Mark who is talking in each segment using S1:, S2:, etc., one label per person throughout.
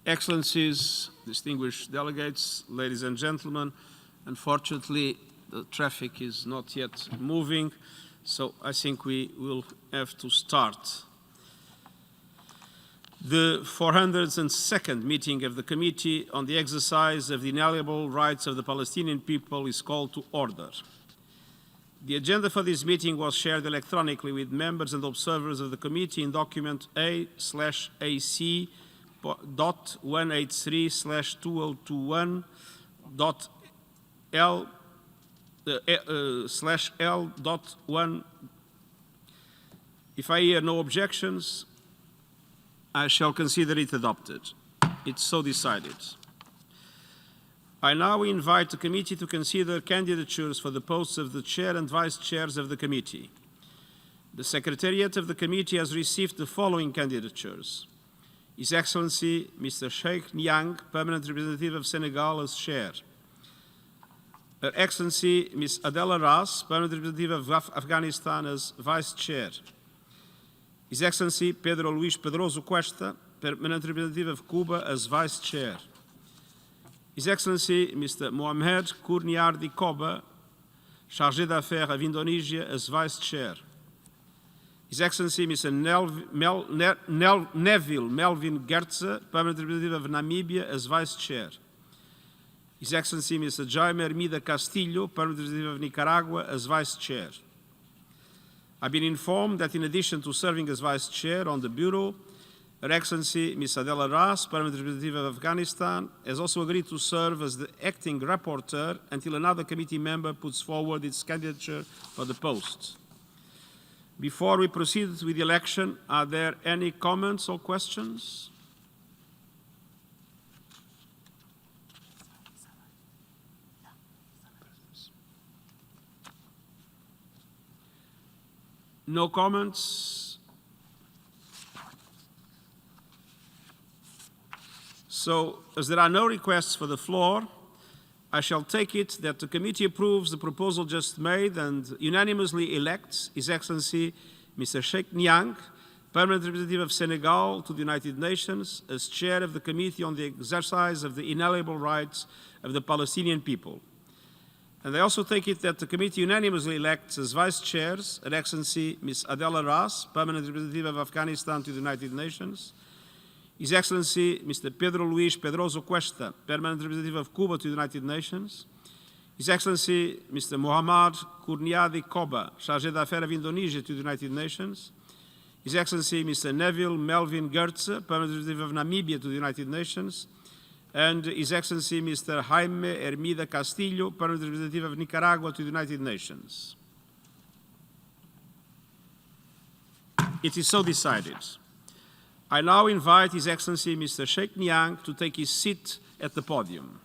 S1: Excellencies, distinguished delegates, ladies and gentlemen, unfortunately, the traffic is not yet moving, so I think we will have to start. The 402nd meeting of the Committee on the Exercise of the Inalienable Rights of the Palestinian People is called to order. The agenda for this meeting was shared electronically with members and observers of the committee in document A/183/2021.L/L.1. If I hear no objections, I shall consider it adopted. It's so decided. I now invite the committee to consider candidatures for the posts of the chair and vice chairs of the committee. The Secretariat of the committee has received the following candidatures: His Excellency Mr. Sheikh Niang, Permanent Representative of Senegal, as chair; Her Excellency Ms. Adela Ras, Permanent Representative of Afghanistan, as vice chair; His Excellency Pedro Luis Pedroso Cuesta, Permanent Representative of Cuba, as vice chair; His Excellency Mr. Mohamed Kurniardi Koba, Chargé d'Affaires of Indonesia, as vice chair; His Excellency Mr. Neville Melvin Gertze, Permanent Representative of Namibia, as vice chair; His Excellency Mr. Jaime Hermida Castillo, Permanent Representative of Nicaragua, as vice chair. I've been informed that in addition to serving as vice chair on the Bureau, Her Excellency Ms. Adela Ras, Permanent Representative of Afghanistan, has also agreed to serve as the acting rapporteur until another committee member puts forward its candidature for the post. Before we proceed with the election, are there any comments or questions? No comments? So, as there are no requests for the floor, I shall take it that the committee approves the proposal just made and unanimously elects His Excellency Mr. Sheikh Niang, Permanent Representative of Senegal to the United Nations, as chair of the Committee on the Exercise of the Inalienable Rights of the Palestinian People. And I also take it that the committee unanimously elects as vice chairs Her Excellency Ms. Adela Ras, Permanent Representative of Afghanistan to the United Nations; His Excellency Mr. Pedro Luis Pedroso Cuesta, Permanent Representative of Cuba to the United Nations; His Excellency Mr. Mohamed Kurniadi Koba, Chargé d'Affaires of Indonesia to the United Nations; His Excellency Mr. Neville Melvin Gertze, Permanent Representative of Namibia to the United Nations; and His Excellency Mr. Jaime Hermida Castillo, Permanent Representative of Nicaragua to the United Nations. It is so decided. I now invite His Excellency Mr. Sheikh Niang to take his seat at the podium.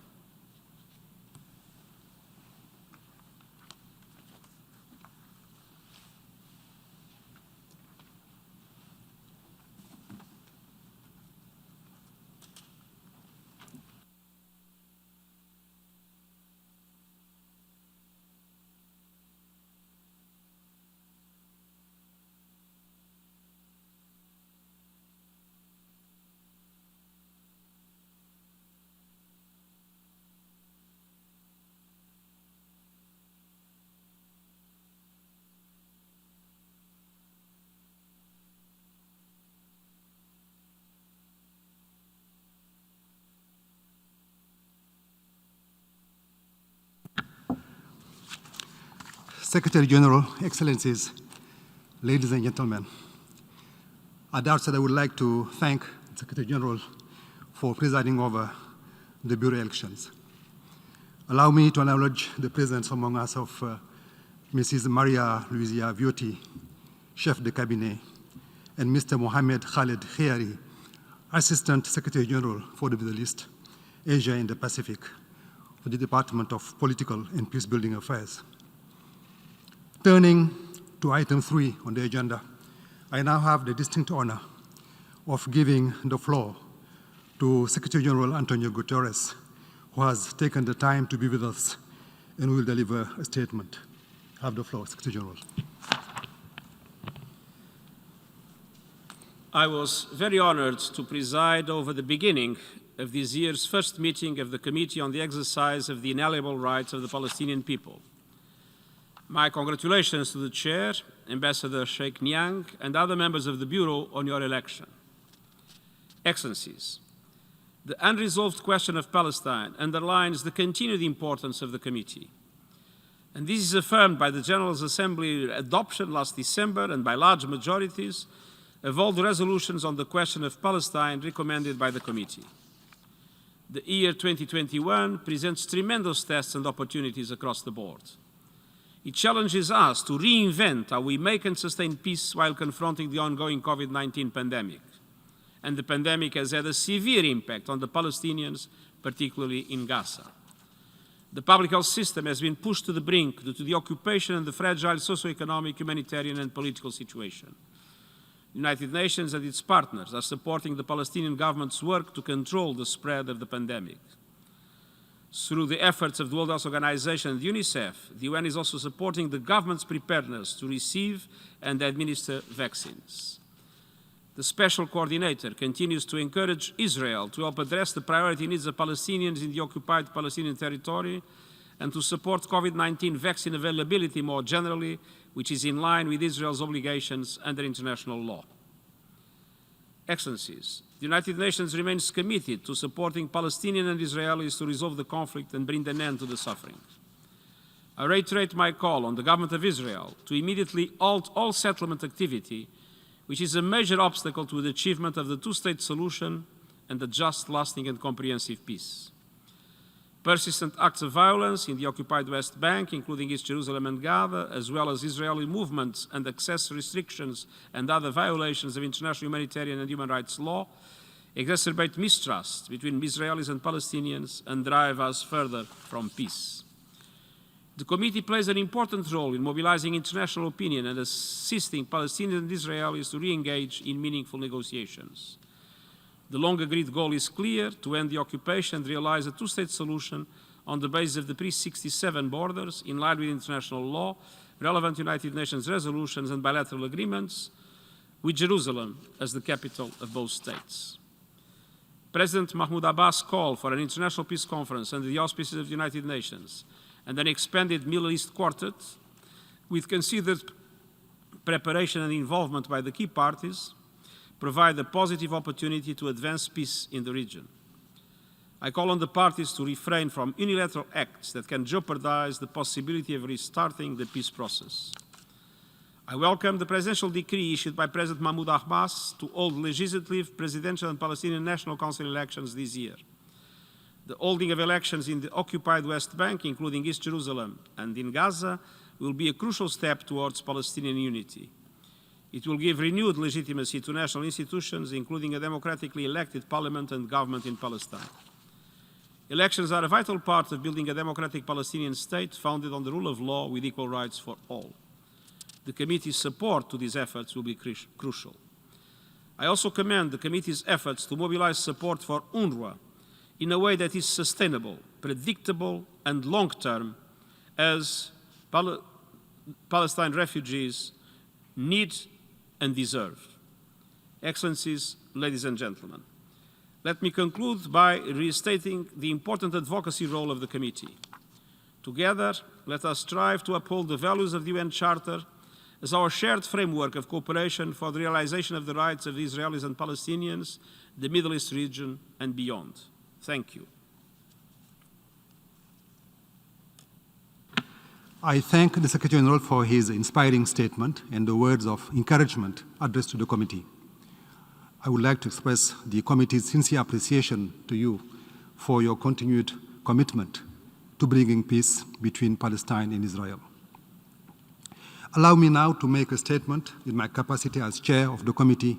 S2: Secretary General, Excellencies, ladies and gentlemen, at the outset I would like to thank the Secretary General for presiding over the Bureau elections. Allow me to acknowledge the presence among us of Mrs. Maria Luisa Viotti, Chef de Cabinet, and Mr. Mohamed Khaled Khiari, Assistant Secretary General for the Middle East, Asia and the Pacific for the Department of Political and Peacebuilding Affairs. Turning to item 3 on the agenda, I now have the distinct honor of giving the floor to Secretary General Antonio Guterres, who has taken the time to be with us and will deliver a statement. I have the floor, Secretary General.
S1: I was very honored to preside over the beginning of this year's first meeting of the Committee on the Exercise of the Inalienable Rights of the Palestinian People. My congratulations to the Chair, Ambassador Sheikh Niang, and other members of the Bureau on your election. Excellencies, the unresolved question of Palestine underlines the continued importance of the Committee. And this is affirmed by the General Assembly adoption last December and by large majorities of all the resolutions on the question of Palestine recommended by the Committee. The year 2021 presents tremendous tests and opportunities across the board. It challenges us to reinvent how we make and sustain peace while confronting the ongoing COVID-19 pandemic. And the pandemic has had a severe impact on the Palestinians, particularly in Gaza. The public health system has been pushed to the brink due to the occupation and the fragile socio-economic, humanitarian and political situation. The United Nations and its partners are supporting the Palestinian government's work to control the spread of the pandemic. Through the efforts of the World Health Organization and UNICEF, the UN is also supporting the government's preparedness to receive and administer vaccines. The Special Coordinator continues to encourage Israel to help address the priority needs of Palestinians in the occupied Palestinian territory and to support COVID-19 vaccine availability more generally, which is in line with Israel's obligations under international law. Excellencies, the United Nations remains committed to supporting Palestinians and Israelis to resolve the conflict and bring an end to the suffering. I reiterate my call on the government of Israel to immediately halt all settlement activity, which is a major obstacle to the achievement of the two-state solution and a just, lasting and comprehensive peace. Persistent acts of violence in the occupied West Bank, including East Jerusalem and Gaza, as well as Israeli movements and access restrictions and other violations of international humanitarian and human rights law, exacerbate mistrust between Israelis and Palestinians and drive us further from peace. The Committee plays an important role in mobilizing international opinion and assisting Palestinians and Israelis to re-engage in meaningful negotiations. The long-agreed goal is clear: to end the occupation and realize a two-state solution on the basis of the pre-67 borders, in line with international law, relevant United Nations resolutions and bilateral agreements, with Jerusalem as the capital of both states. President Mahmoud Abbas' call for an international peace conference under the auspices of the United Nations and an expanded Middle East Quartet, with considered preparation and involvement by the key parties, provide a positive opportunity to advance peace in the region. I call on the parties to refrain from unilateral acts that can jeopardize the possibility of restarting the peace process. I welcome the presidential decree issued by President Mahmoud Abbas to hold legislative, presidential and Palestinian National Council elections this year. The holding of elections in the occupied West Bank, including East Jerusalem and in Gaza, will be a crucial step towards Palestinian unity. It will give renewed legitimacy to national institutions, including a democratically elected parliament and government in Palestine. Elections are a vital part of building a democratic Palestinian state founded on the rule of law with equal rights for all. The Committee's support to these efforts will be crucial. I also commend the Committee's efforts to mobilize support for UNRWA in a way that is sustainable, predictable, and long-term, as Palestine refugees need and deserve. Excellencies, ladies and gentlemen, let me conclude by restating the important advocacy role of the Committee. Together, let us strive to uphold the values of the UN Charter as our shared framework of cooperation for the realization of the rights of the Israelis and Palestinians, the Middle East region, and beyond. Thank you.
S2: I thank the Secretary General for his inspiring statement and the words of encouragement addressed to the committee. I would like to express the committee's sincere appreciation to you for your continued commitment to bringing peace between Palestine and Israel. Allow me now to make a statement in my capacity as chair of the committee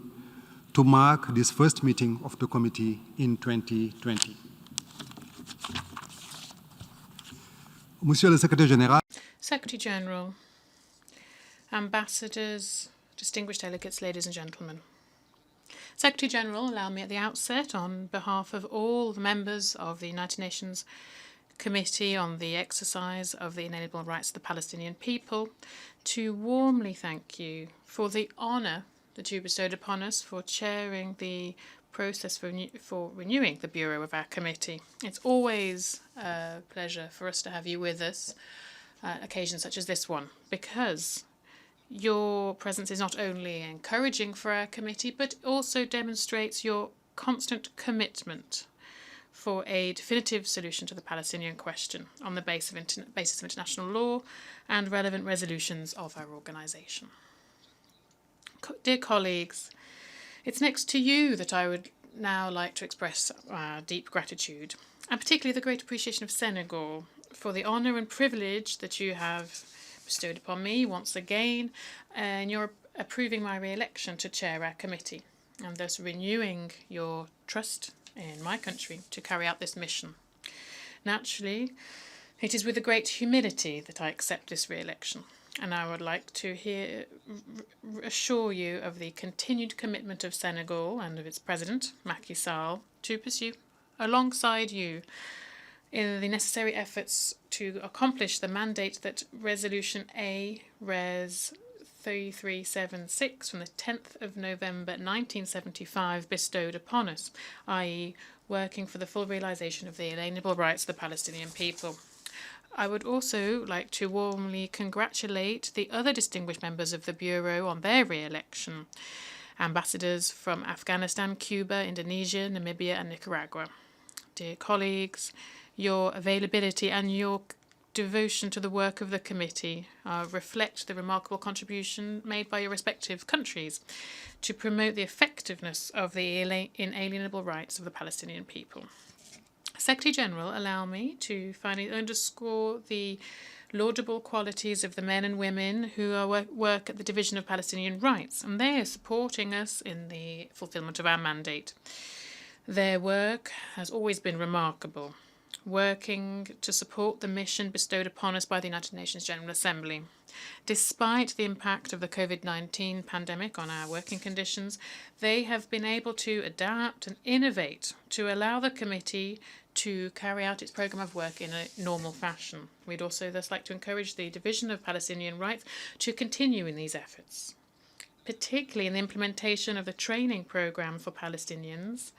S2: to mark this first meeting of the committee in 2020. Monsieur le Secrétaire Général,
S3: Secretary General, Ambassadors, distinguished delegates, ladies and gentlemen. Secretary General, allow me at the outset, on behalf of all the members of the United Nations Committee on the Exercise of the Inalienable Rights of the Palestinian People, to warmly thank you for the honour that you bestowed upon us for chairing the process for renewing the Bureau of our committee. It's always a pleasure for us to have you with us at occasions such as this one, because your presence is not only encouraging for our committee, but also demonstrates your constant commitment for a definitive solution to the Palestinian question on the basis of international law and relevant resolutions of our organisation. Dear colleagues, it's next to you that I would now like to express our deep gratitude, and particularly the great appreciation of Senegal for the honour and privilege that you have bestowed upon me once again in your approving my re-election to chair our committee, and thus renewing your trust in my country to carry out this mission. Naturally, it is with a great humility that I accept this re-election, and I would like to assure you of the continued commitment of Senegal and of its president, Macky Sall, to pursue alongside you in the necessary efforts to accomplish the mandate that Resolution A Res 3376 from the 10th of November 1975 bestowed upon us, i.e. working for the full realisation of the inalienable rights of the Palestinian people. I would also like to warmly congratulate the other distinguished members of the Bureau on their re-election, ambassadors from Afghanistan, Cuba, Indonesia, Namibia and Nicaragua. Dear colleagues, your availability and your devotion to the work of the committee reflect the remarkable contribution made by your respective countries to promote the effectiveness of the inalienable rights of the Palestinian people. Secretary-General, allow me to finally underscore the laudable qualities of the men and women who work at the Division of Palestinian Rights, and they are supporting us in the fulfilment of our mandate. Their work has always been remarkable, working to support the mission bestowed upon us by the United Nations General Assembly. Despite the impact of the COVID-19 pandemic on our working conditions, they have been able to adapt and innovate to allow the committee to carry out its programme of work in a normal fashion. We'd also thus like to encourage the Division of Palestinian Rights to continue in these efforts, particularly in the implementation of the training programme for Palestinians,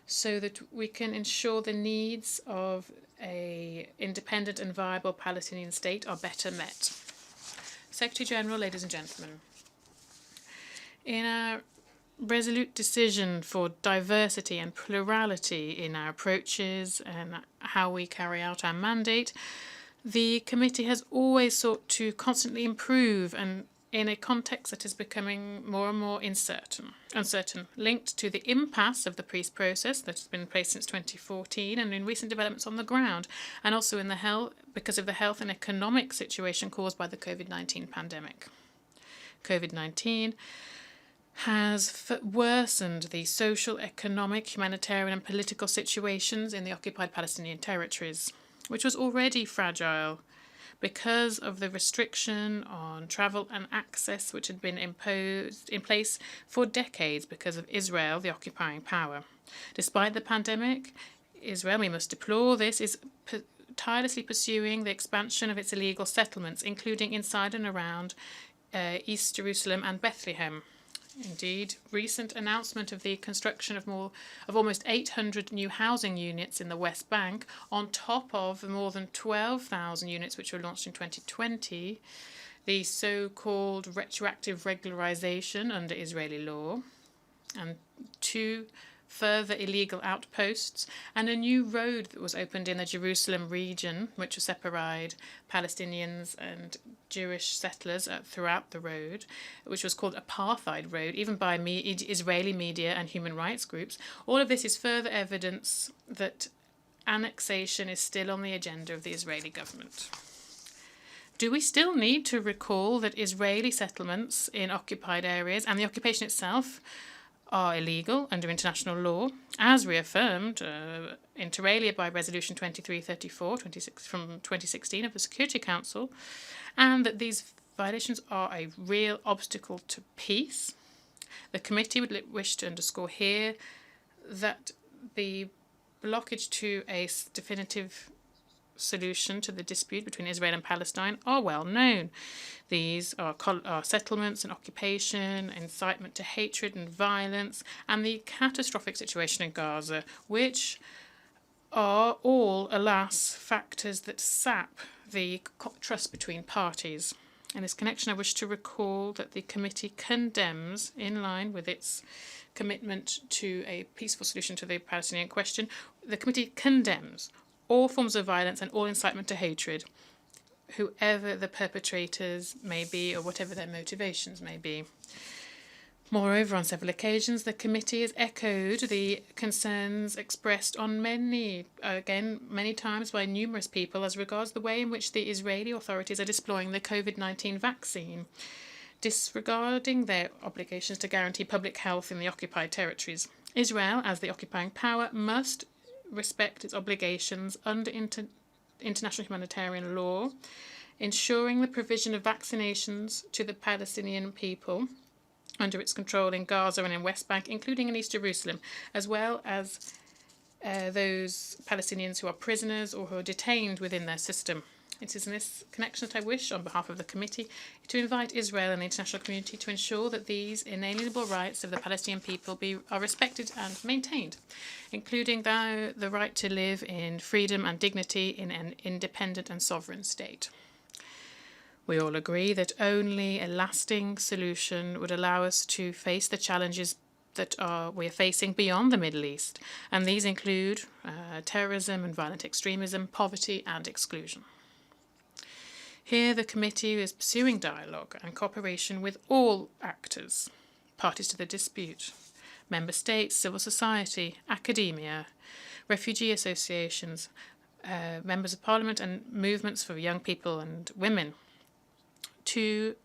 S3: so that we can ensure the needs of an independent and viable Palestinian state are better met. Secretary-General, ladies and gentlemen, in our resolute decision for diversity and plurality in our approaches and how we carry out our mandate, the committee has always sought to constantly improve, and in a context that is becoming more and more uncertain, linked to the impasse of the peace process that has been in place since 2014 and in recent developments on the ground, and also in because of the health and economic situation caused by the COVID-19 pandemic. COVID-19 has worsened the social, economic, humanitarian and political situations in the occupied Palestinian territories, which was already fragile because of the restriction on travel and access which had been imposed in place for decades because of Israel, the occupying power. Despite the pandemic, Israel, we must deplore this, is tirelessly pursuing the expansion of its illegal settlements, including inside and around East Jerusalem and Bethlehem. Indeed, recent announcement of the construction of almost 800 new housing units in the West Bank, on top of more than 12,000 units which were launched in 2020, the so-called retroactive regularization under Israeli law, and 2 further illegal outposts, and a new road that was opened in the Jerusalem region, which will separate Palestinians and Jewish settlers throughout the road, which was called Apartheid Road, even by Israeli media and human rights groups. All of this is further evidence that annexation is still on the agenda of the Israeli government. Do we still need to recall that Israeli settlements in occupied areas and the occupation itself are illegal under international law, as reaffirmed inter alia by Resolution 2334 from 2016 of the Security Council, and that these violations are a real obstacle to peace? The committee would wish to underscore here that the blockage to a definitive solution to the dispute between Israel and Palestine are well known. These are settlements and occupation, incitement to hatred and violence, and the catastrophic situation in Gaza, which are all, alas, factors that sap the trust between parties. In this connection, I wish to recall that the committee condemns, in line with its commitment to a peaceful solution to the Palestinian question, the committee condemns all forms of violence and all incitement to hatred, whoever the perpetrators may be or whatever their motivations may be. Moreover, on several occasions, the committee has echoed the concerns expressed on many times by numerous people as regards the way in which the Israeli authorities are deploying the COVID-19 vaccine, disregarding their obligations to guarantee public health in the occupied territories. Israel, as the occupying power, must respect its obligations under international humanitarian law, ensuring the provision of vaccinations to the Palestinian people under its control in Gaza and in West Bank, including in East Jerusalem, as well as those Palestinians who are prisoners or who are detained within their system. It is in this connection that I wish, on behalf of the committee, to invite Israel and the international community to ensure that these inalienable rights of the Palestinian people are respected and maintained, including the right to live in freedom and dignity in an independent and sovereign state. We all agree that only a lasting solution would allow us to face the challenges that we are facing beyond the Middle East, and these include terrorism and violent extremism, poverty and exclusion. Here, the committee is pursuing dialogue and cooperation with all actors, parties to the dispute, member states, civil society, academia, refugee associations, members of parliament and movements for young people and women, to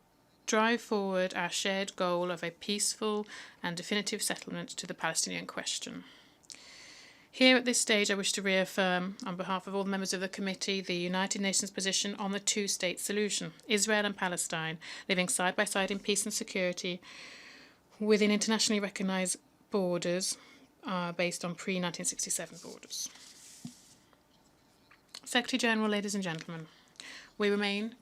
S3: drive forward our shared goal of a peaceful and definitive settlement to the Palestinian question. Here at this stage, I wish to reaffirm, on behalf of all the members of the committee, the United Nations position on the two-state solution, Israel and Palestine living side by side in peace and security within internationally recognized borders based on pre-1967 borders. Secretary-General, ladies and gentlemen, we remain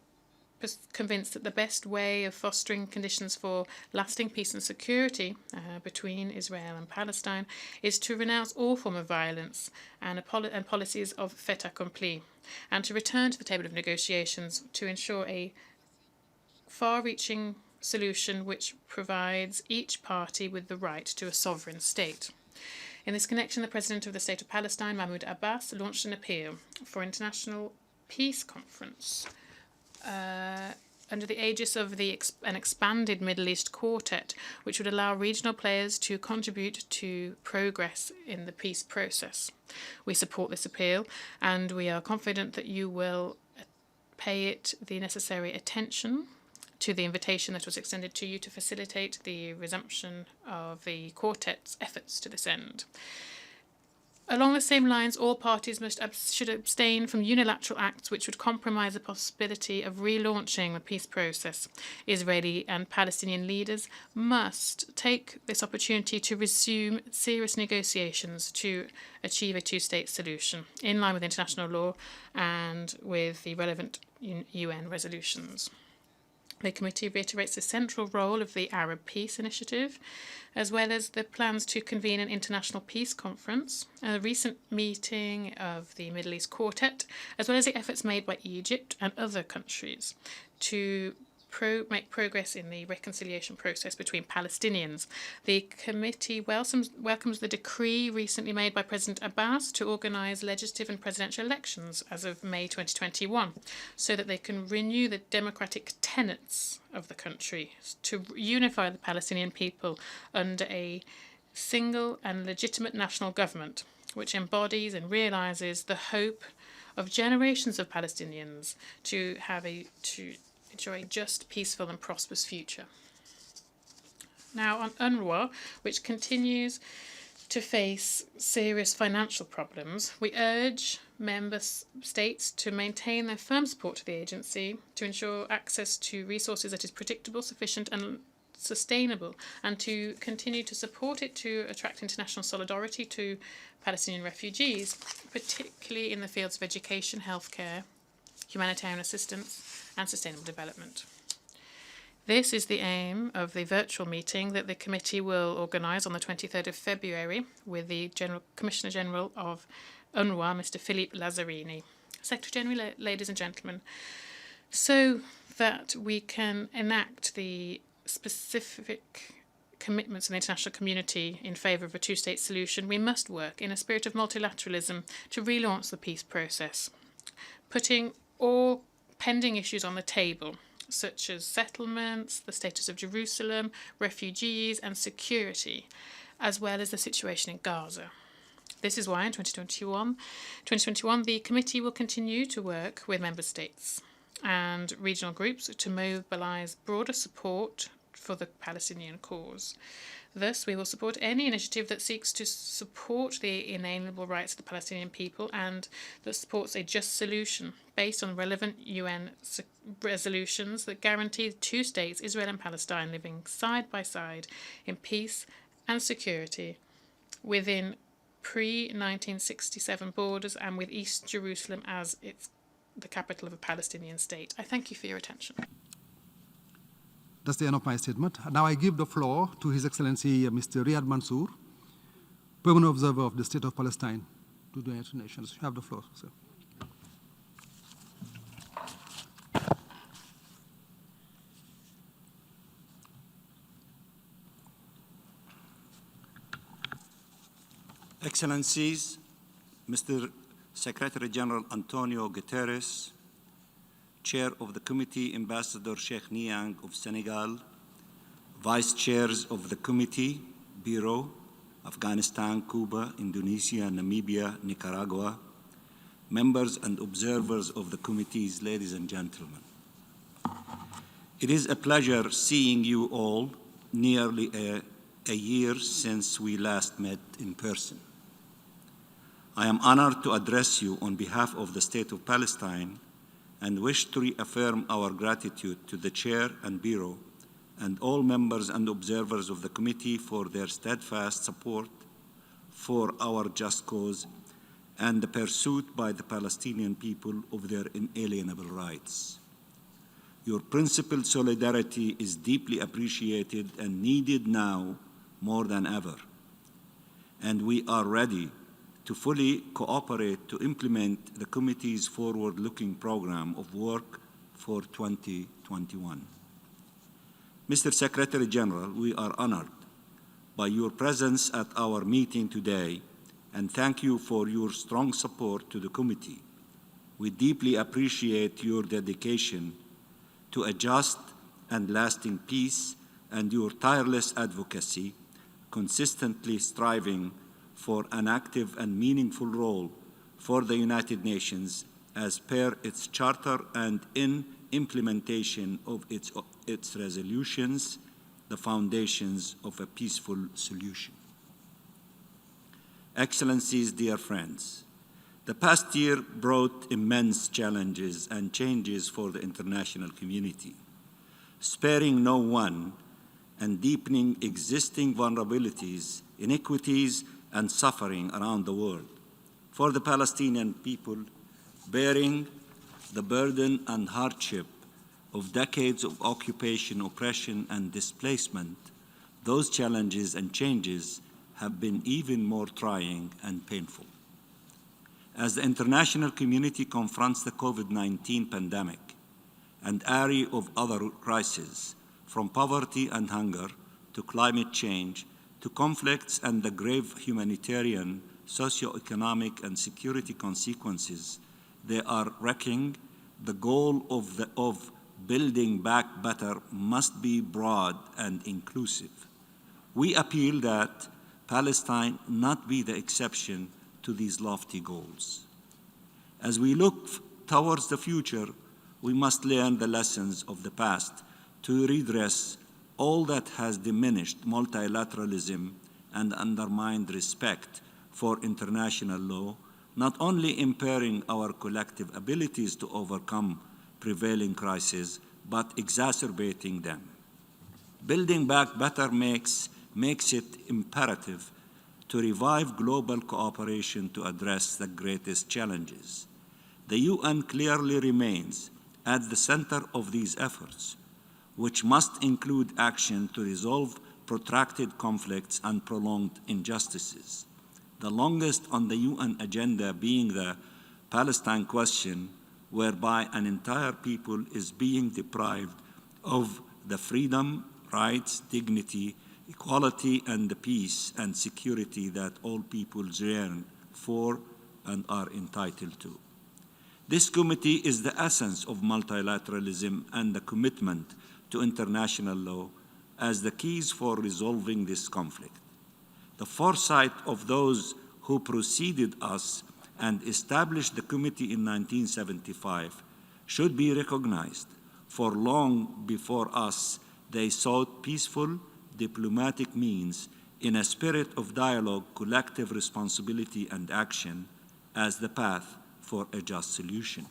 S3: convinced that the best way of fostering conditions for lasting peace and security between Israel and Palestine is to renounce all form of violence and policies of fait accompli, and to return to the table of negotiations to ensure a far-reaching solution which provides each party with the right to a sovereign state. In this connection, the President of the State of Palestine, Mahmoud Abbas, launched an appeal for an international peace conference under the aegis of an expanded Middle East quartet, which would allow regional players to contribute to progress in the peace process. We support this appeal, and we are confident that you will pay it the necessary attention to the invitation that was extended to you to facilitate the resumption of the quartet's efforts to this end. Along the same lines, all parties should abstain from unilateral acts which would compromise the possibility of relaunching the peace process. Israeli and Palestinian leaders must take this opportunity to resume serious negotiations to achieve a two-state solution, in line with international law and with the relevant UN resolutions. The committee reiterates the central role of the Arab Peace Initiative, as well as the plans to convene an international peace conference, a recent meeting of the Middle East Quartet, as well as the efforts made by Egypt and other countries to make progress in the reconciliation process between Palestinians. The committee welcomes the decree recently made by President Abbas to organise legislative and presidential elections as of May 2021, so that they can renew the democratic tenets of the country, to unify the Palestinian people under a single and legitimate national government, which embodies and realises the hope of generations of Palestinians to ensure a just, peaceful and prosperous future. Now, on UNRWA, which continues to face serious financial problems, we urge member states to maintain their firm support to the agency to ensure access to resources that is predictable, sufficient and sustainable, and to continue to support it to attract international solidarity to Palestinian refugees, particularly in the fields of education, healthcare, humanitarian assistance, and sustainable development. This is the aim of the virtual meeting that the committee will organise on the 23rd of February with the Commissioner General of UNRWA, Mr. Philippe Lazzarini. Secretary General, ladies and gentlemen, so that we can enact the specific commitments of the international community in favour of a two-state solution, we must work in a spirit of multilateralism to relaunch the peace process, putting all pending issues on the table, such as settlements, the status of Jerusalem, refugees and security, as well as the situation in Gaza. This is why in 2021 the committee will continue to work with member states and regional groups to mobilise broader support for the Palestinian cause. Thus, we will support any initiative that seeks to support the inalienable rights of the Palestinian people and that supports a just solution based on relevant UN resolutions that guarantee two states, Israel and Palestine, living side by side in peace and security within pre-1967 borders and with East Jerusalem as the capital of a Palestinian state. I thank you for your attention.
S2: That's the end of my statement. Now I give the floor to His Excellency Mr. Riyad Mansour, Permanent Observer of the State of Palestine to the United Nations. You have the floor, sir.
S4: Excellencies, Mr. Secretary General Antonio Guterres, Chair of the Committee, Ambassador Sheikh Niang of Senegal, Vice Chairs of the Committee, Bureau, Afghanistan, Cuba, Indonesia, Namibia, Nicaragua, members and observers of the committees, ladies and gentlemen. It is a pleasure seeing you all nearly a year since we last met in person. I am honored to address you on behalf of the State of Palestine and wish to reaffirm our gratitude to the Chair and Bureau and all members and observers of the committee for their steadfast support for our just cause and the pursuit by the Palestinian people of their inalienable rights. Your principled solidarity is deeply appreciated and needed now more than ever, and we are ready to fully cooperate to implement the committee's forward-looking program of work for 2021. Mr. Secretary General, we are honored by your presence at our meeting today and thank you for your strong support to the committee. We deeply appreciate your dedication to a just and lasting peace and your tireless advocacy, consistently striving for an active and meaningful role for the United Nations as per its charter and in implementation of its resolutions, the foundations of a peaceful solution. Excellencies, dear friends, the past year brought immense challenges and changes for the international community, sparing no one and deepening existing vulnerabilities, inequities, and suffering around the world. For the Palestinian people, bearing the burden and hardship of decades of occupation, oppression, and displacement, those challenges and changes have been even more trying and painful. As the international community confronts the COVID-19 pandemic and array of other crises, from poverty and hunger to climate change, to conflicts and the grave humanitarian, socio-economic, and security consequences they are wreaking, the goal of building back better must be broad and inclusive. We appeal that Palestine not be the exception to these lofty goals. As we look towards the future, we must learn the lessons of the past to redress all that has diminished multilateralism and undermined respect for international law, not only impairing our collective abilities to overcome prevailing crises, but exacerbating them. Building back better makes it imperative to revive global cooperation to address the greatest challenges. The UN clearly remains at the center of these efforts, which must include action to resolve protracted conflicts and prolonged injustices. The longest on the UN agenda being the Palestine question, whereby an entire people is being deprived of the freedom, rights, dignity, equality, and the peace and security that all peoples yearn for and are entitled to. This committee is the essence of multilateralism and the commitment to international law as the keys for resolving this conflict. The foresight of those who preceded us and established the committee in 1975 should be recognized, for long before us they sought peaceful, diplomatic means in a spirit of dialogue, collective responsibility, and action as the path for a just solution.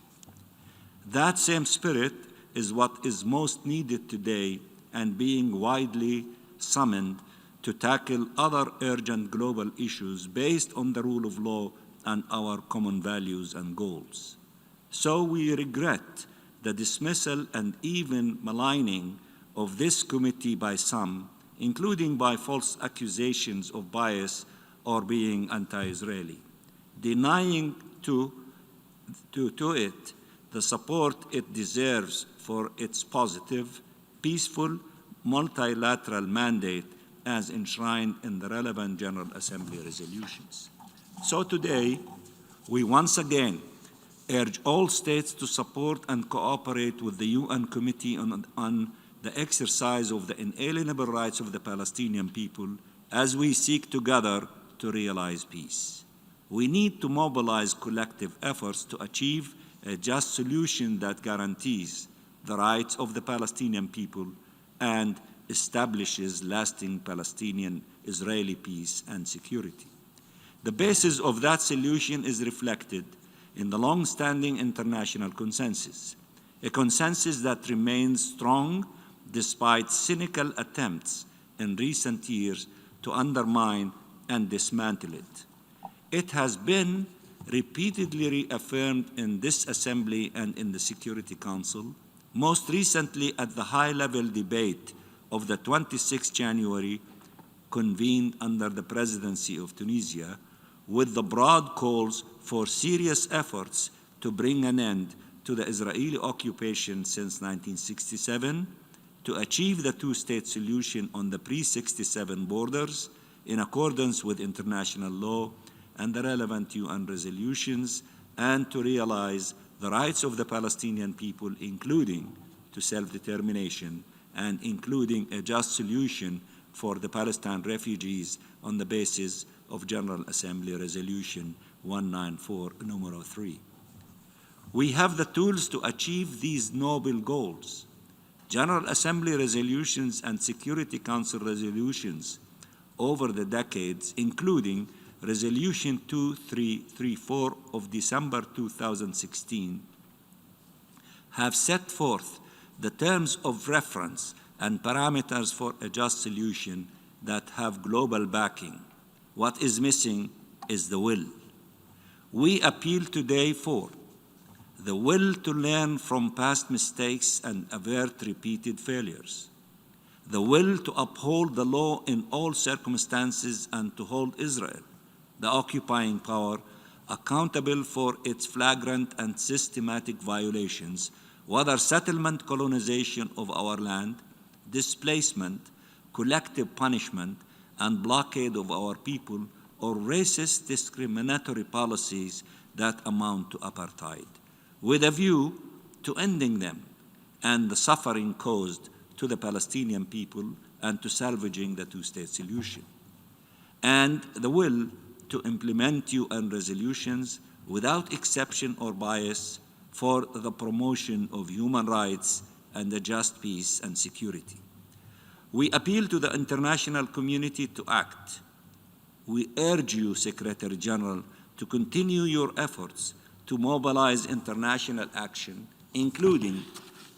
S4: That same spirit is what is most needed today and being widely summoned to tackle other urgent global issues based on the rule of law and our common values and goals. So we regret the dismissal and even maligning of this committee by some, including by false accusations of bias or being anti-Israeli, denying to it the support it deserves for its positive, peaceful, multilateral mandate as enshrined in the relevant General Assembly resolutions. So today, we once again urge all states to support and cooperate with the UN Committee on the exercise of the inalienable rights of the Palestinian people as we seek together to realize peace. We need to mobilize collective efforts to achieve a just solution that guarantees the rights of the Palestinian people and establishes lasting Palestinian-Israeli peace and security. The basis of that solution is reflected in the long-standing international consensus, a consensus that remains strong despite cynical attempts in recent years to undermine and dismantle it. It has been repeatedly reaffirmed in this Assembly and in the Security Council, most recently at the high-level debate of the 26th January convened under the presidency of Tunisia, with the broad calls for serious efforts to bring an end to the Israeli occupation since 1967, to achieve the two-state solution on the pre-67 borders in accordance with international law and the relevant UN resolutions, and to realize the rights of the Palestinian people, including to self-determination and including a just solution for the Palestine refugees on the basis of General Assembly Resolution 194, numero 3. We have the tools to achieve these noble goals. General Assembly resolutions and Security Council resolutions over the decades, including Resolution 2334 of December 2016, have set forth the terms of reference and parameters for a just solution that have global backing. What is missing is the will. We appeal today for the will to learn from past mistakes and avert repeated failures, the will to uphold the law in all circumstances and to hold Israel, the occupying power, accountable for its flagrant and systematic violations, whether settlement, colonization of our land, displacement, collective punishment, and blockade of our people, or racist discriminatory policies that amount to apartheid, with a view to ending them and the suffering caused to the Palestinian people and to salvaging the two-state solution, and the will to implement UN resolutions without exception or bias for the promotion of human rights and a just peace and security. We appeal to the international community to act. We urge you, Secretary General, to continue your efforts to mobilize international action, including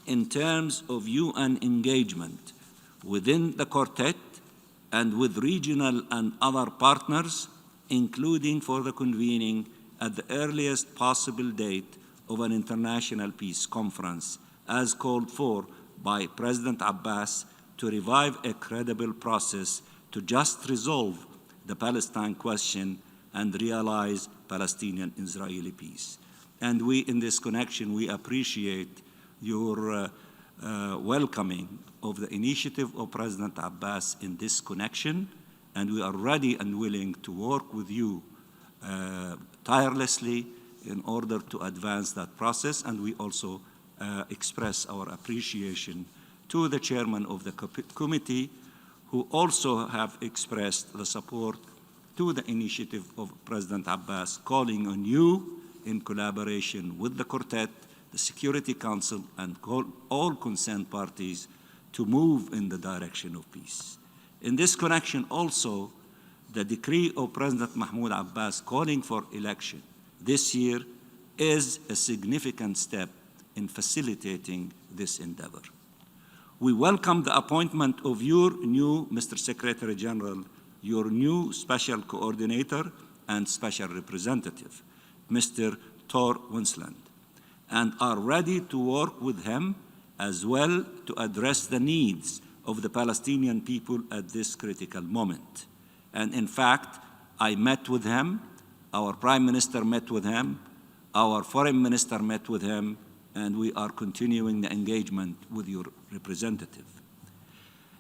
S4: in terms of UN engagement within the quartet and with regional and other partners, including for the convening at the earliest possible date of an international peace conference, as called for by President Abbas, to revive a credible process to just resolve the Palestine question and realize Palestinian-Israeli peace. And we, in this connection, we appreciate your welcoming of the initiative of President Abbas in this connection, and we are ready and willing to work with you tirelessly in order to advance that process. And we also express our appreciation to the chairman of the committee, who also have expressed the support to the initiative of President Abbas, calling on you in collaboration with the quartet, the Security Council, and all concerned parties to move in the direction of peace. In this connection also, the decree of President Mahmoud Abbas calling for election this year is a significant step in facilitating this endeavor. We welcome the appointment of your new, Mr. Secretary General, your new Special Coordinator and Special Representative, Mr. Tor Winsland, and are ready to work with him as well to address the needs of the Palestinian people at this critical moment. And in fact, I met with him, our Prime Minister met with him, our Foreign Minister met with him, and we are continuing the engagement with your representative.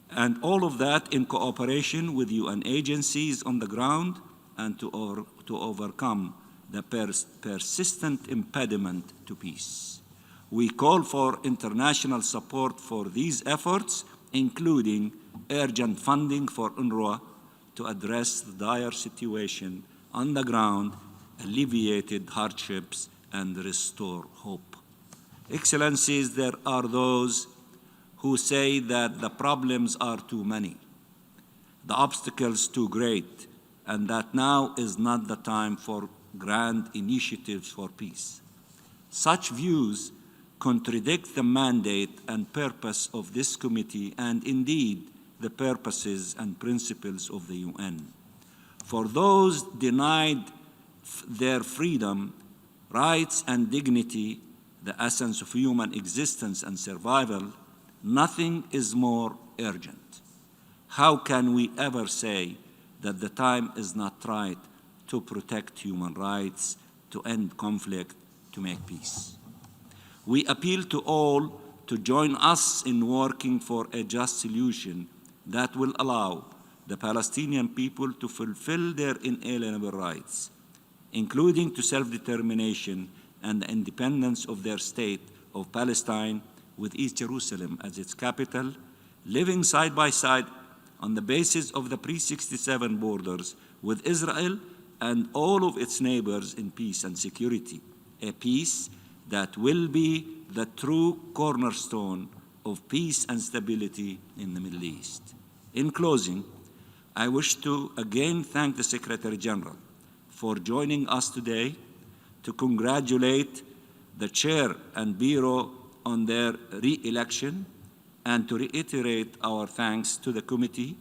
S4: And all of that in cooperation with UN agencies on the ground and to overcome the persistent impediment to peace. We call for international support for these efforts, including urgent funding for UNRWA to address the dire situation on the ground, alleviate hardships, and restore hope. Excellencies, there are those who say that the problems are too many, the obstacles too great, and that now is not the time for grand initiatives for peace. Such views contradict the mandate and purpose of this committee and indeed the purposes and principles of the UN. For those denied their freedom, rights and dignity, the essence of human existence and survival, nothing is more urgent. How can we ever say that the time is not right to protect human rights, to end conflict, to make peace? We appeal to all to join us in working for a just solution that will allow the Palestinian people to fulfill their inalienable rights, including to self-determination and the independence of their state of Palestine, with East Jerusalem as its capital, living side by side on the basis of the pre-67 borders with Israel and all of its neighbors in peace and security, a peace that will be the true cornerstone of peace and stability in the Middle East. In closing, I wish to again thank the Secretary General for joining us today, to congratulate the Chair and Bureau on their re-election, and to reiterate our thanks to the committee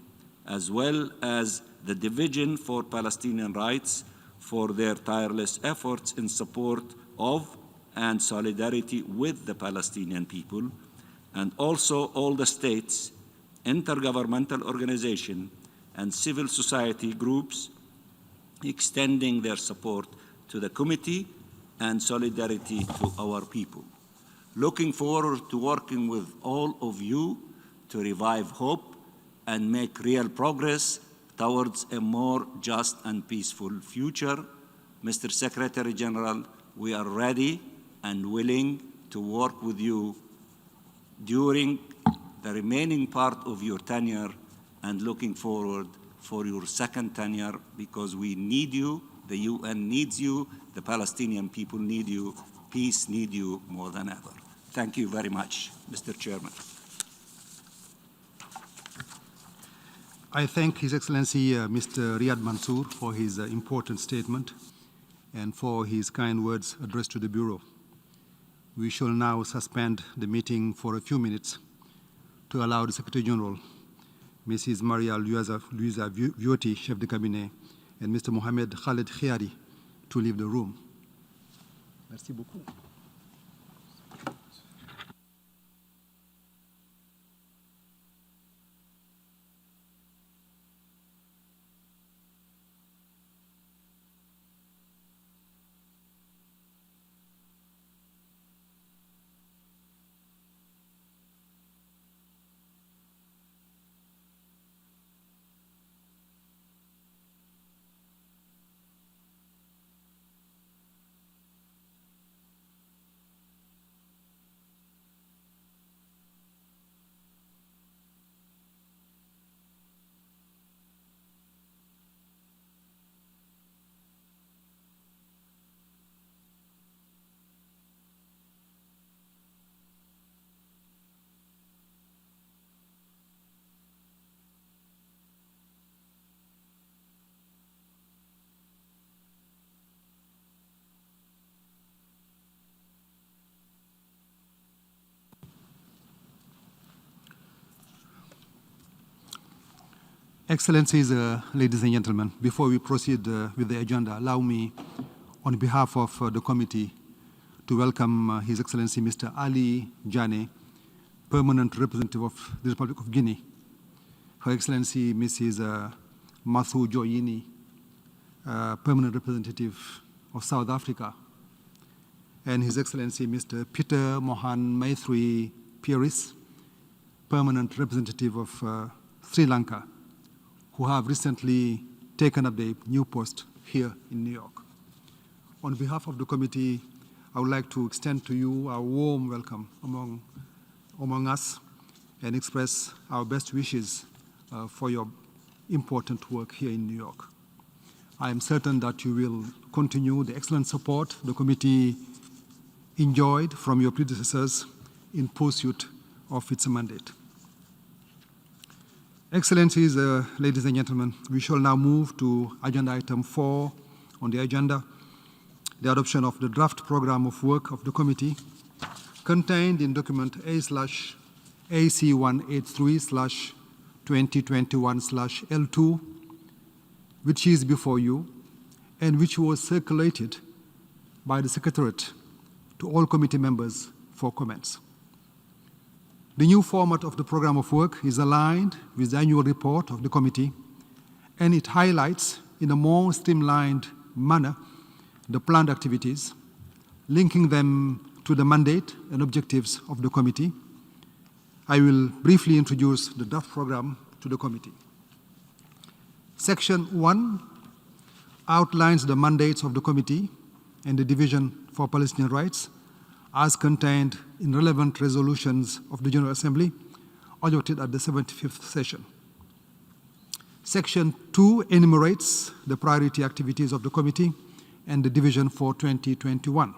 S4: as well as the Division for Palestinian Rights for their tireless efforts in support of and solidarity with the Palestinian people, and also all the states, intergovernmental organizations, and civil society groups extending their support to the committee and solidarity to our people. Looking forward to working with all of you to revive hope and make real progress towards a more just and peaceful future. Mr. Secretary General, we are ready and willing to work with you during the remaining part of your tenure and looking forward for your second tenure, because we need you, the UN needs you, the Palestinian people need you, peace needs you more than ever. Thank you very much, Mr. Chairman.
S2: I thank His Excellency Mr. Riyad Mansour for his important statement and for his kind words addressed to the Bureau. We shall now suspend the meeting for a few minutes to allow the Secretary General Mrs. Maria Luisa Viotti, Chef de Cabinet, and Mr. Mohamed Khaled Khiari to leave the room. Merci beaucoup. Excellencies, ladies and gentlemen, before we proceed with the agenda, allow me, on behalf of the committee, to welcome His Excellency Mr. Ali Jane, Permanent Representative of the Republic of Guinea, Her Excellency Mrs. Mathu Joyini, Permanent Representative of South Africa, and His Excellency Mr. Peter Mohan Maithri Pieris, Permanent Representative of Sri Lanka, who have recently taken up the new post here in New York. On behalf of the committee, I would like to extend to you our warm welcome among us and express our best wishes for your important work here in New York. I am certain that you will continue the excellent support the committee enjoyed from your predecessors in pursuit of its mandate. Excellencies, ladies and gentlemen, we shall now move to agenda item 4 on the agenda, the adoption of the draft program of work of the committee contained in document A/AC183/2021/L2, which is before you and which was circulated by the Secretariat to all committee members for comments. The new format of the program of work is aligned with the annual report of the committee, and it highlights in a more streamlined manner the planned activities, linking them to the mandate and objectives of the committee. I will briefly introduce the draft program to the committee. Section 1 outlines the mandates of the committee and the Division for Palestinian Rights as contained in relevant resolutions of the General Assembly adopted at the 75th session. Section 2 enumerates the priority activities of the committee and the division for 2021.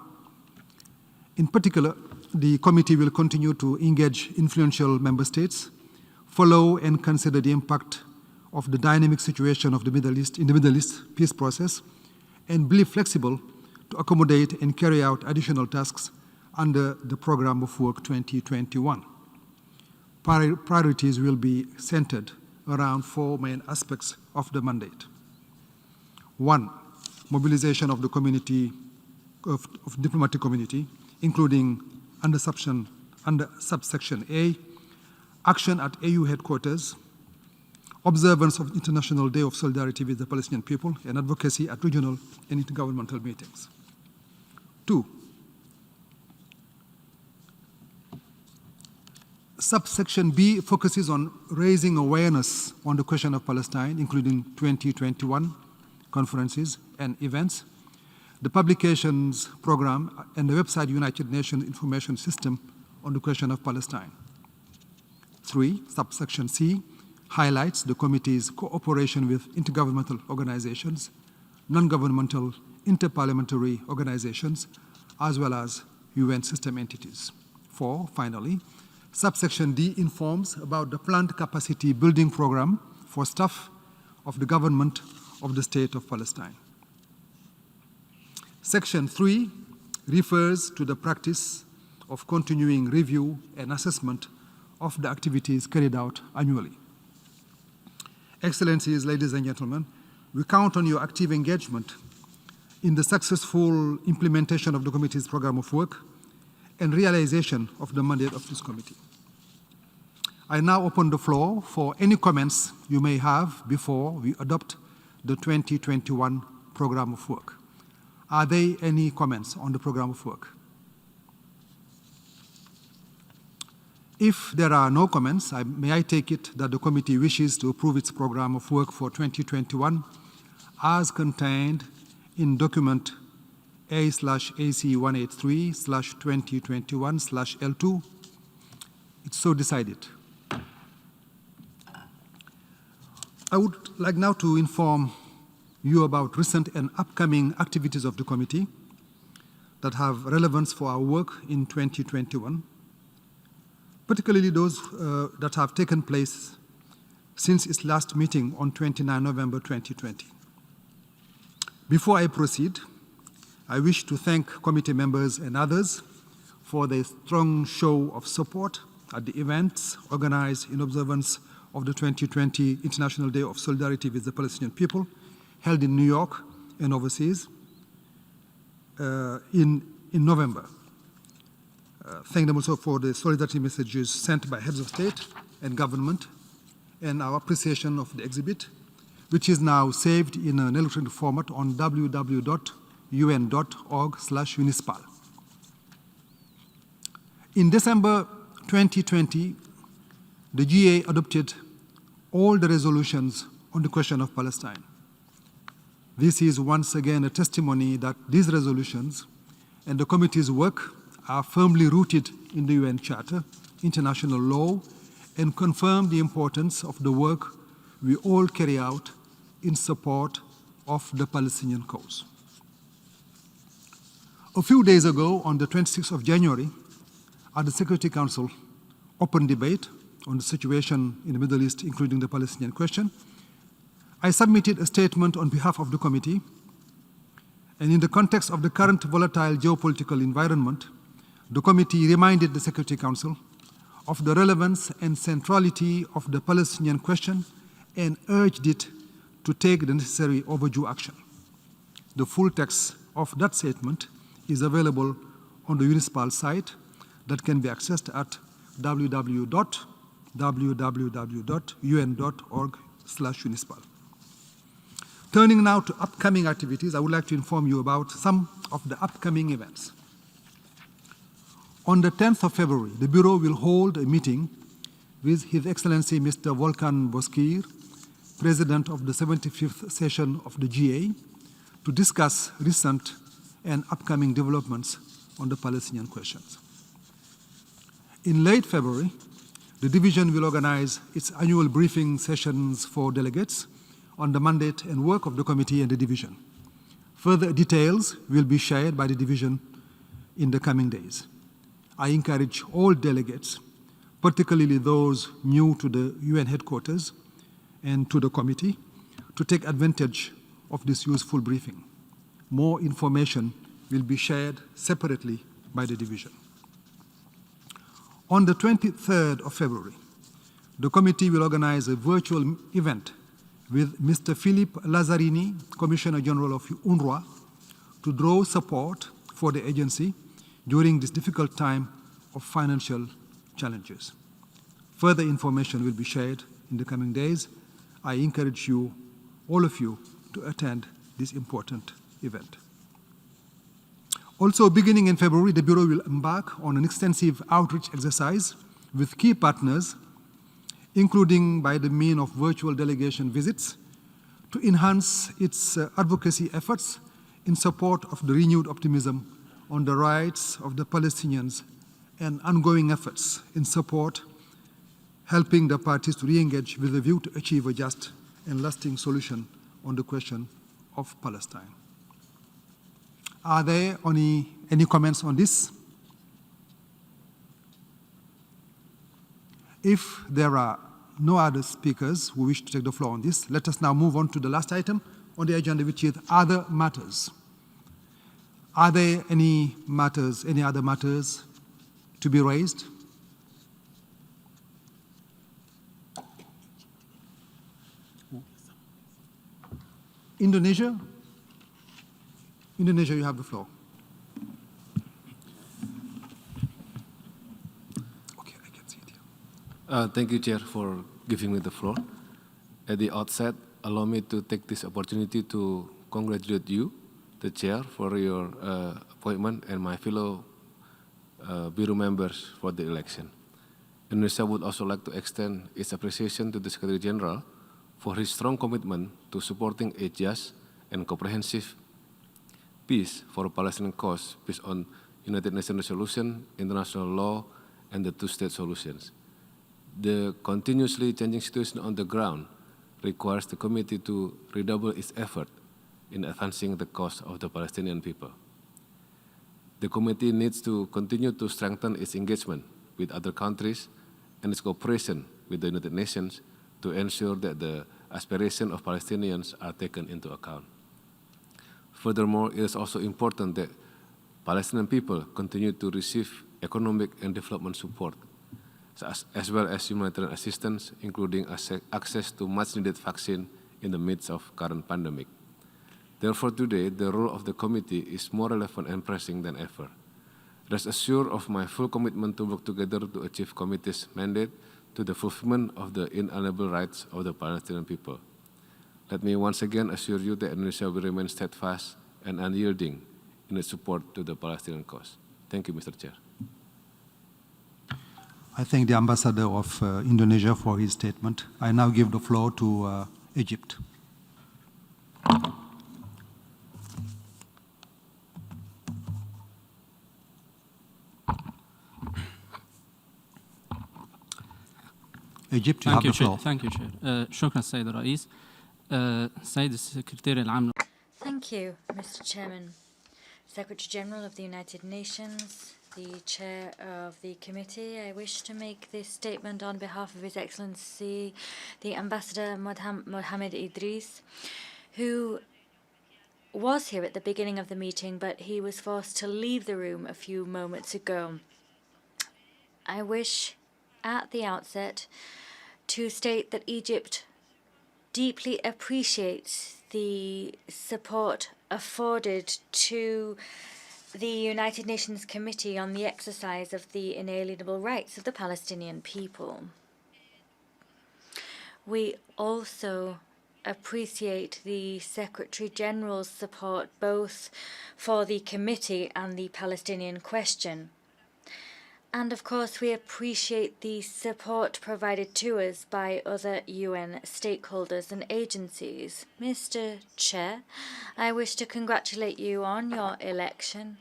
S2: In particular, the committee will continue to engage influential member states, follow and consider the impact of the dynamic situation of the Middle East in the Middle East peace process, and be flexible to accommodate and carry out additional tasks under the program of work 2021. Priorities will be centered around 4 main aspects of the mandate. 1, mobilization of the community, of diplomatic community, including under subsection A, action at AU headquarters, observance of International Day of Solidarity with the Palestinian People, and advocacy at regional and intergovernmental meetings. 2, subsection B focuses on raising awareness on the question of Palestine, including 2021 conferences and events, the publications program, and the website United Nations Information System on the question of Palestine. 3, subsection C highlights the committee's cooperation with intergovernmental organizations, non-governmental interparliamentary organizations, as well as UN system entities. 4, finally, subsection D informs about the planned capacity building program for staff of the government of the State of Palestine. Section 3 refers to the practice of continuing review and assessment of the activities carried out annually. Excellencies, ladies and gentlemen, we count on your active engagement in the successful implementation of the committee's program of work and realization of the mandate of this committee. I now open the floor for any comments you may have before we adopt the 2021 program of work. Are there any comments on the program of work? If there are no comments, may I take it that the committee wishes to approve its program of work for 2021 as contained in document A/AC183/2021/L2. It's so decided. I would like now to inform you about recent and upcoming activities of the committee that have relevance for our work in 2021, particularly those that have taken place since its last meeting on 29 November 2020. Before I proceed, I wish to thank committee members and others for their strong show of support at the events organized in observance of the 2020 International Day of Solidarity with the Palestinian People, held in New York and overseas in November. Thank them also for the solidarity messages sent by heads of state and government, and our appreciation of the exhibit, which is now saved in an electronic format on www.un.org/unispal. In December 2020, the GA adopted all the resolutions on the question of Palestine. This is once again a testimony that these resolutions and the committee's work are firmly rooted in the UN Charter, international law, and confirm the importance of the work we all carry out in support of the Palestinian cause. A few days ago, on the 26th of January, at the Security Council open debate on the situation in the Middle East, including the Palestinian question, I submitted a statement on behalf of the committee, and in the context of the current volatile geopolitical environment, the committee reminded the Security Council of the relevance and centrality of the Palestinian question and urged it to take the necessary overdue action. The full text of that statement is available on the UNISPAL site that can be accessed at www.un.org/unispal. Turning now to upcoming activities, I would like to inform you about some of the upcoming events. On the 10th of February, the Bureau will hold a meeting with His Excellency Mr. Volkan Bozkır, President of the 75th session of the GA, to discuss recent and upcoming developments on the Palestinian questions. In late February, the division will organize its annual briefing sessions for delegates on the mandate and work of the committee and the division. Further details will be shared by the division in the coming days. I encourage all delegates, particularly those new to the UN headquarters and to the committee, to take advantage of this useful briefing. More information will be shared separately by the division. On the 23rd of February, the committee will organize a virtual event with Mr. Philippe Lazzarini, Commissioner General of UNRWA, to draw support for the agency during this difficult time of financial challenges. Further information will be shared in the coming days. I encourage you, all of you, to attend this important event. Also, beginning in February, the Bureau will embark on an extensive outreach exercise with key partners, including by the means of virtual delegation visits, to enhance its advocacy efforts in support of the renewed optimism on the rights of the Palestinians and ongoing efforts in support, helping the parties to re-engage with a view to achieve a just and lasting solution on the question of Palestine. Are there any comments on this? If there are no other speakers who wish to take the floor on this, let us now move on to the last item on the agenda, which is other matters. Are there any other matters to be raised? Indonesia? Indonesia, you have the floor. Okay, I can see it here.
S5: Thank you, Chair, for giving me the floor. At the outset, allow me to take this opportunity to congratulate you, the Chair, for your appointment and my fellow Bureau members for the election. Indonesia would also like to extend its appreciation to the Secretary General for his strong commitment to supporting a just and comprehensive peace for the Palestinian cause based on United Nations resolution, international law, and the two-state solutions. The continuously changing situation on the ground requires the committee to redouble its effort in advancing the cause of the Palestinian people. The committee needs to continue to strengthen its engagement with other countries and its cooperation with the United Nations to ensure that the aspirations of Palestinians are taken into account. Furthermore, it is also important that Palestinian people continue to receive economic and development support, as well as humanitarian assistance, including access to much-needed vaccine in the midst of current pandemic. Therefore, today, the role of the committee is more relevant and pressing than ever. Rest assured of my full commitment to work together to achieve committee's mandate to the fulfillment of the inalienable rights of the Palestinian people. Let me once again assure you that Indonesia will remain steadfast and unyielding in its support to the Palestinian cause. Thank you, Mr. Chair.
S2: I thank the Ambassador of Indonesia for his statement. I now give the floor to Egypt. Egypt, you have the floor.
S6: Thank you, Chair. شكرا السيد الرئيس. سيد السكرتير العام.
S7: Thank you, Mr. Chairman. Secretary General of the United Nations, the Chair of the Committee, I wish to make this statement on behalf of His Excellency, the Ambassador Mohammed Idris, who was here at the beginning of the meeting, but he was forced to leave the room a few moments ago. I wish, at the outset, to state that Egypt deeply appreciates the support afforded to the United Nations Committee on the exercise of the inalienable rights of the Palestinian people. We also appreciate the Secretary General's support both for the committee and the Palestinian question. And of course, we appreciate the support provided to us by other UN stakeholders and agencies. Mr. Chair, I wish to congratulate you on your election,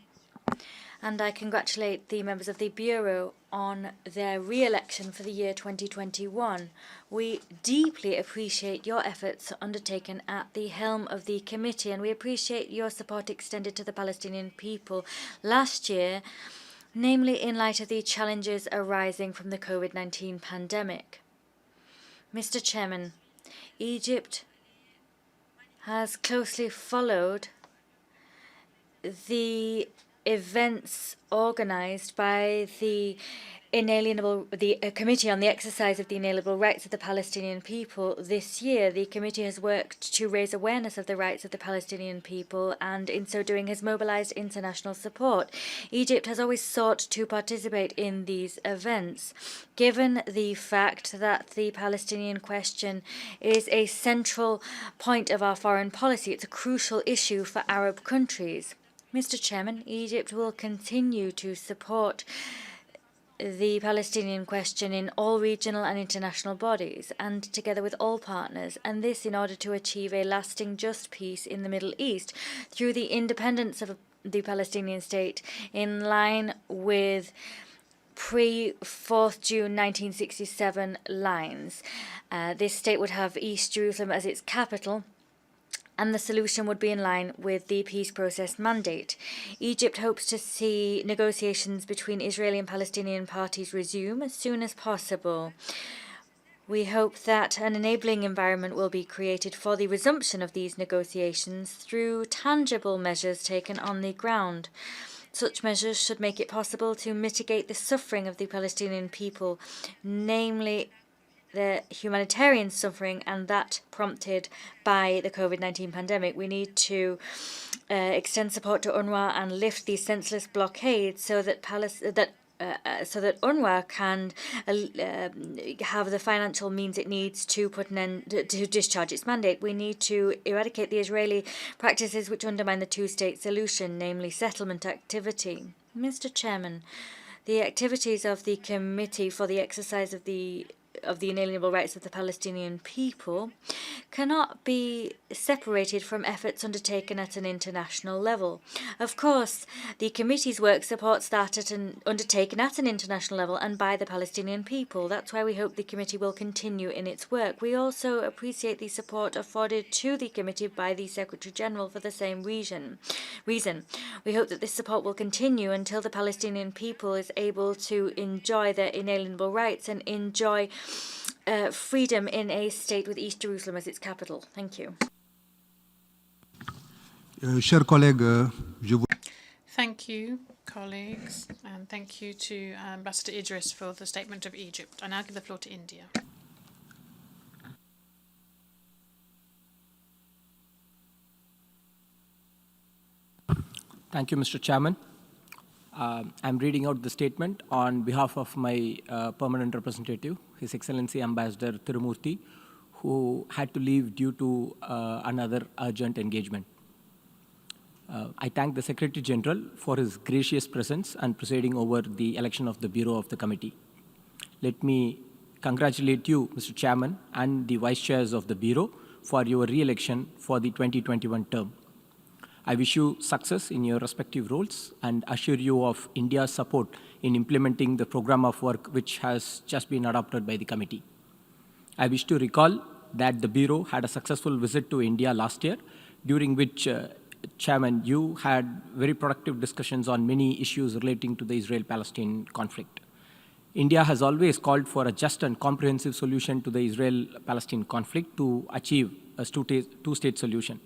S7: and I congratulate the members of the Bureau on their re-election for the year 2021. We deeply appreciate your efforts undertaken at the helm of the committee, and we appreciate your support extended to the Palestinian people last year, namely in light of the challenges arising from the COVID-19 pandemic. Mr. Chairman, Egypt has closely followed the events organized by the Committee on the Exercise of the Inalienable Rights of the Palestinian People this year. The committee has worked to raise awareness of the rights of the Palestinian people and in so doing has mobilized international support. Egypt has always sought to participate in these events. Given the fact that the Palestinian question is a central point of our foreign policy, it's a crucial issue for Arab countries. Mr. Chairman, Egypt will continue to support the Palestinian question in all regional and international bodies and together with all partners, and this in order to achieve a lasting just peace in the Middle East through the independence of the Palestinian state in line with pre-4th June 1967 lines. This state would have East Jerusalem as its capital, and the solution would be in line with the peace process mandate. Egypt hopes to see negotiations between Israeli and Palestinian parties resume as soon as possible. We hope that an enabling environment will be created for the resumption of these negotiations through tangible measures taken on the ground. Such measures should make it possible to mitigate the suffering of the Palestinian people, namely the humanitarian suffering and that prompted by the COVID-19 pandemic. We need to extend support to UNRWA and lift these senseless blockades so that UNRWA can have the financial means it needs to put an end to discharge its mandate. We need to eradicate the Israeli practices which undermine the two-state solution, namely settlement activity. Mr. Chairman, the activities of the Committee for the Exercise of the Inalienable Rights of the Palestinian People cannot be separated from efforts undertaken at an international level. Of course, the committee's work supports that undertaken at an international level and by the Palestinian people. That's why we hope the committee will continue in its work. We also appreciate the support afforded to the committee by the Secretary General for the same reason. We hope that this support will continue until the Palestinian people is able to enjoy their inalienable rights and enjoy freedom in a state with East Jerusalem as its capital. Thank you.
S2: Chers collègues,
S3: Thank you, colleagues, and thank you to Ambassador Idris for the statement of Egypt. I now give the floor to India.
S8: Thank you, Mr. Chairman. I'm reading out the statement on behalf of my permanent representative, His Excellency Ambassador Tirumurti, who had to leave due to another urgent engagement. I thank the Secretary General for his gracious presence and presiding over the election of the Bureau of the Committee. Let me congratulate you, Mr. Chairman, and the Vice Chairs of the Bureau for your re-election for the 2021 term. I wish you success in your respective roles and assure you of India's support in implementing the program of work which has just been adopted by the committee. I wish to recall that the Bureau had a successful visit to India last year, during which, Chairman, you had very productive discussions on many issues relating to the Israel-Palestine conflict. India has always called for a just and comprehensive solution to the Israel-Palestine conflict to achieve a two-state solution.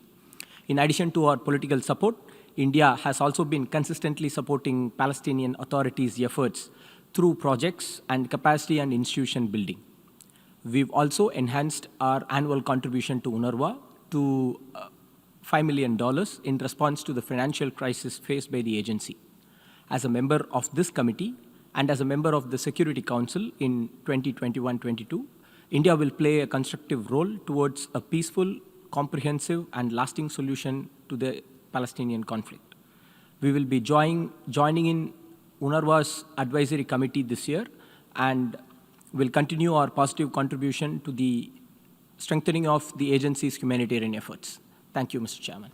S8: In addition to our political support, India has also been consistently supporting Palestinian authorities' efforts through projects and capacity and institution building. We've also enhanced our annual contribution to UNRWA to $5 million in response to the financial crisis faced by the agency. As a member of this committee and as a member of the Security Council in 2021-22, India will play a constructive role towards a peaceful, comprehensive and lasting solution to the Palestinian conflict. We will be joining in UNRWA's advisory committee this year and will continue our positive contribution to the strengthening of the agency's humanitarian efforts. Thank you, Mr. Chairman.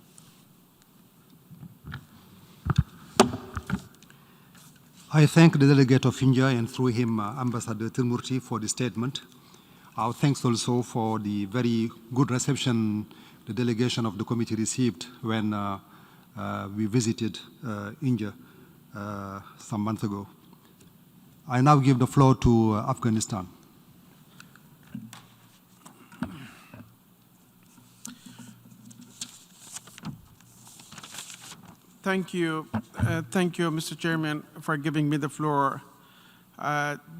S2: I thank the delegate of India and through him Ambassador Tirumurti for the statement. Our thanks also for the very good reception the delegation of the committee received when we visited India some months ago. I now give the floor to Afghanistan.
S9: Thank you, Mr. Chairman, for giving me the floor.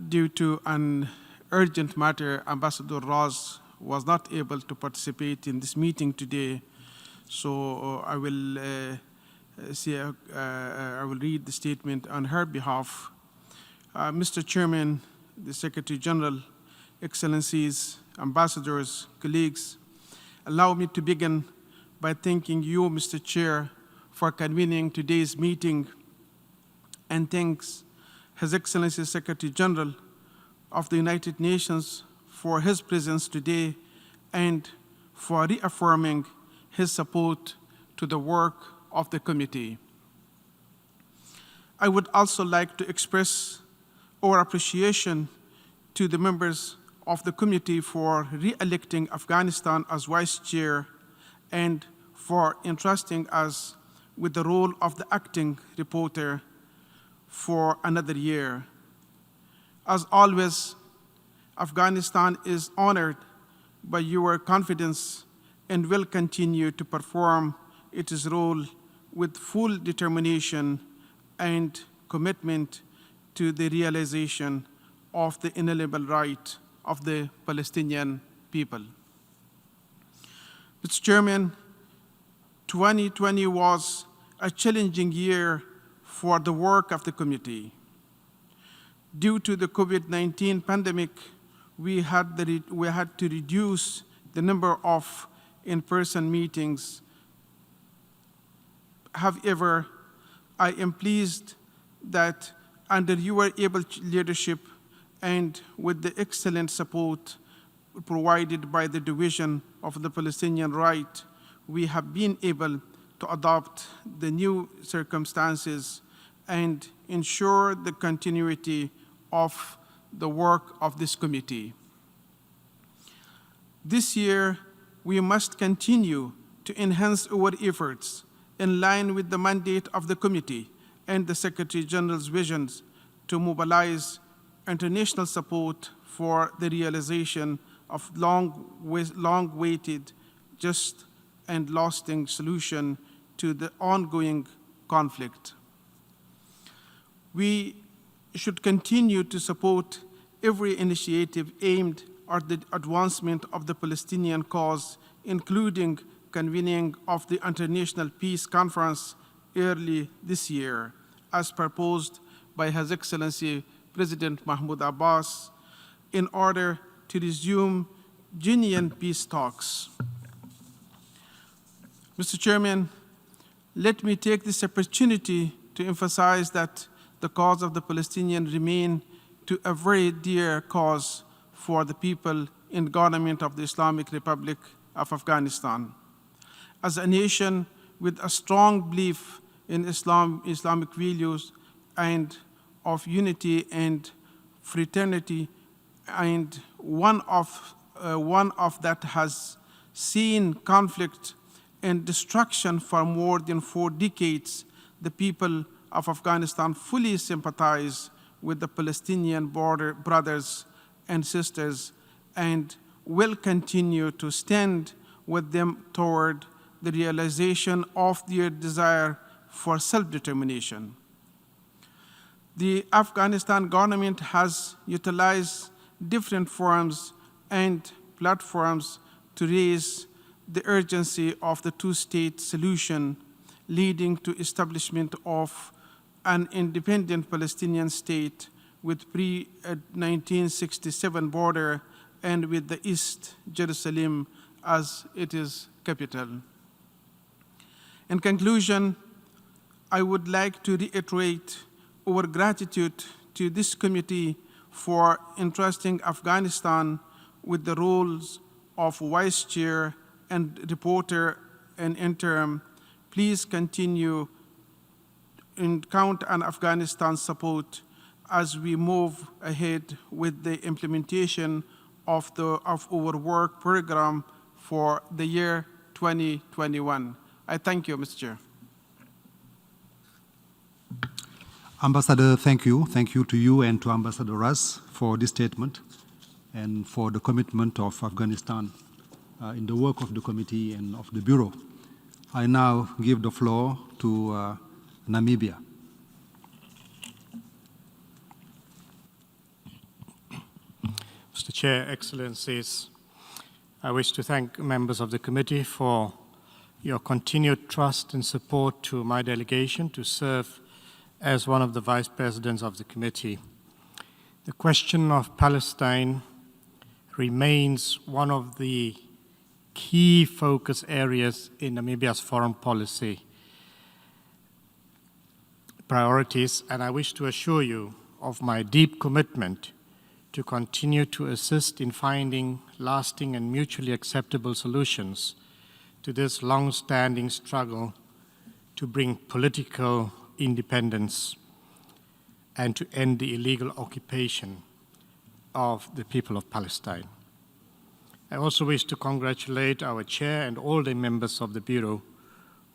S9: Due to an urgent matter, Ambassador Ross was not able to participate in this meeting today, so I will read the statement on her behalf. Mr. Chairman, the Secretary General, Excellencies, Ambassadors, colleagues, allow me to begin by thanking you, Mr. Chair, for convening today's meeting, and thanks His Excellency Secretary General of the United Nations for his presence today and for reaffirming his support to the work of the committee. I would also like to express our appreciation to the members of the committee for re-electing Afghanistan as Vice Chair and for entrusting us with the role of the acting reporter for another year. As always, Afghanistan is honored by your confidence and will continue to perform its role with full determination and commitment to the realization of the inalienable right of the Palestinian people. Mr. Chairman, 2020 was a challenging year for the work of the committee. Due to the COVID-19 pandemic, we had to reduce the number of in-person meetings. However, I am pleased that under your able leadership and with the excellent support provided by the Division of the Palestinian Right, we have been able to adopt the new circumstances and ensure the continuity of the work of this committee. This year, we must continue to enhance our efforts in line with the mandate of the committee and the Secretary General's visions to mobilize international support for the realization of long-awaited, just and lasting solution to the ongoing conflict. We should continue to support every initiative aimed at the advancement of the Palestinian cause, including convening of the International Peace Conference early this year, as proposed by His Excellency President Mahmoud Abbas, in order to resume genuine peace talks. Mr. Chairman, let me take this opportunity to emphasize that the cause of the Palestinians remain to a very dear cause for the people in government of the Islamic Republic of Afghanistan. As a nation with a strong belief in Islamic values and of unity and fraternity, and one of that has seen conflict and destruction for more than 4 decades, the people of Afghanistan fully sympathize with the Palestinian brothers and sisters and will continue to stand with them toward the realization of their desire for self-determination. The Afghanistan government has utilized different forums and platforms to raise the urgency of the two-state solution, leading to establishment of an independent Palestinian state with pre-1967 border and with the East Jerusalem as its capital. In conclusion, I would like to reiterate our gratitude to this committee for entrusting Afghanistan with the roles of vice chair and reporter in interim. Please continue and count on Afghanistan's support as we move ahead with the implementation of our work program for the year 2021. I thank you, Mr. Chair.
S2: Ambassador, thank you. Thank you to you and to Ambassador Ras for this statement and for the commitment of Afghanistan in the work of the committee and of the Bureau. I now give the floor to Namibia.
S10: Mr. Chair, Excellencies, I wish to thank members of the committee for your continued trust and support to my delegation to serve as one of the vice presidents of the committee. The question of Palestine remains one of the key focus areas in Namibia's foreign policy priorities, and I wish to assure you of my deep commitment to continue to assist in finding lasting and mutually acceptable solutions to this long-standing struggle to bring political independence and to end the illegal occupation of the people of Palestine. I also wish to congratulate our chair and all the members of the Bureau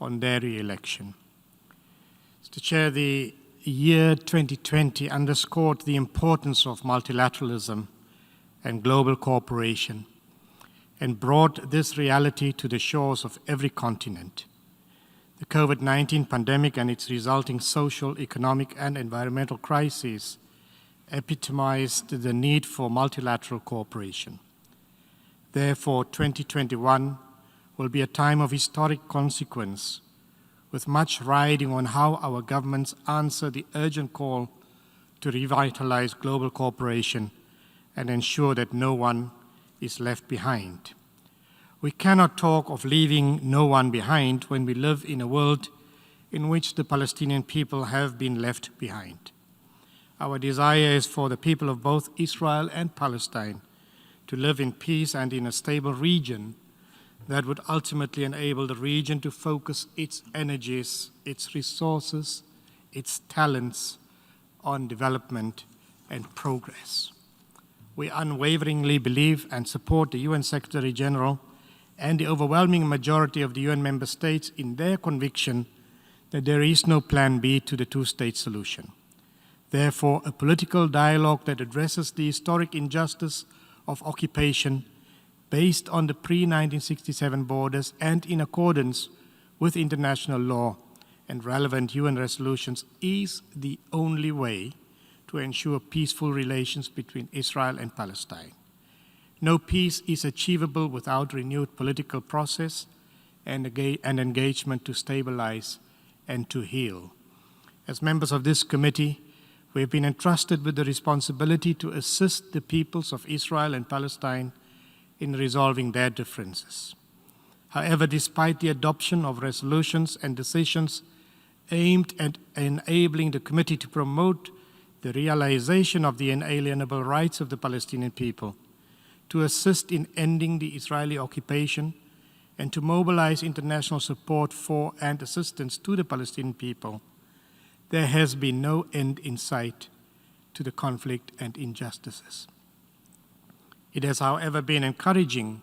S10: on their re-election. Mr. Chair, the year 2020 underscored the importance of multilateralism and global cooperation and brought this reality to the shores of every continent. The COVID-19 pandemic and its resulting social, economic, and environmental crises epitomized the need for multilateral cooperation. Therefore, 2021 will be a time of historic consequence, with much riding on how our governments answer the urgent call to revitalize global cooperation and ensure that no one is left behind. We cannot talk of leaving no one behind when we live in a world in which the Palestinian people have been left behind. Our desire is for the people of both Israel and Palestine to live in peace and in a stable region that would ultimately enable the region to focus its energies, its resources, its talents on development and progress. We unwaveringly believe and support the UN Secretary General and the overwhelming majority of the UN member states in their conviction that there is no plan B to the two-state solution. Therefore, a political dialogue that addresses the historic injustice of occupation based on the pre-1967 borders and in accordance with international law and relevant UN resolutions is the only way to ensure peaceful relations between Israel and Palestine. No peace is achievable without renewed political process and engagement to stabilize and to heal. As members of this committee, we have been entrusted with the responsibility to assist the peoples of Israel and Palestine in resolving their differences. However, despite the adoption of resolutions and decisions aimed at enabling the committee to promote the realization of the inalienable rights of the Palestinian people, to assist in ending the Israeli occupation, and to mobilize international support for and assistance to the Palestinian people, there has been no end in sight to the conflict and injustices. It has, however, been encouraging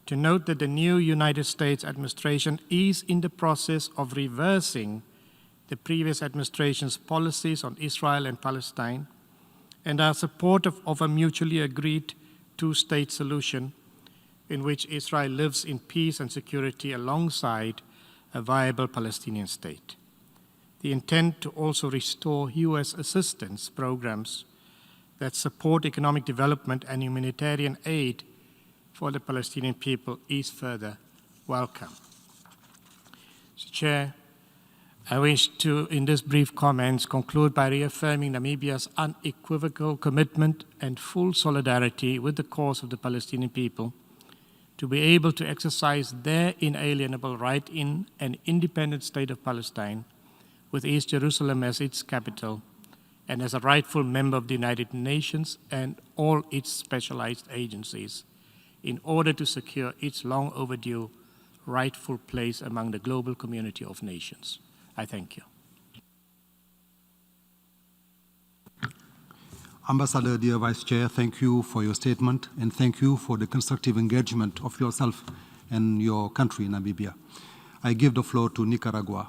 S10: to note that the new United States administration is in the process of reversing the previous administration's policies on Israel and Palestine and are supportive of a mutually agreed two-state solution in which Israel lives in peace and security alongside a viable Palestinian state. The intent to also restore U.S. assistance programs that support economic development and humanitarian aid for the Palestinian people is further welcome. Mr. Chair, I wish to, in this brief comments, conclude by reaffirming Namibia's unequivocal commitment and full solidarity with the cause of the Palestinian people to be able to exercise their inalienable right in an independent state of Palestine with East Jerusalem as its capital and as a rightful member of the United Nations and all its specialized agencies in order to secure its long overdue rightful place among the global community of nations. I thank you.
S2: Ambassador, dear Vice Chair, thank you for your statement and thank you for the constructive engagement of yourself and your country, Namibia. I give the floor to Nicaragua.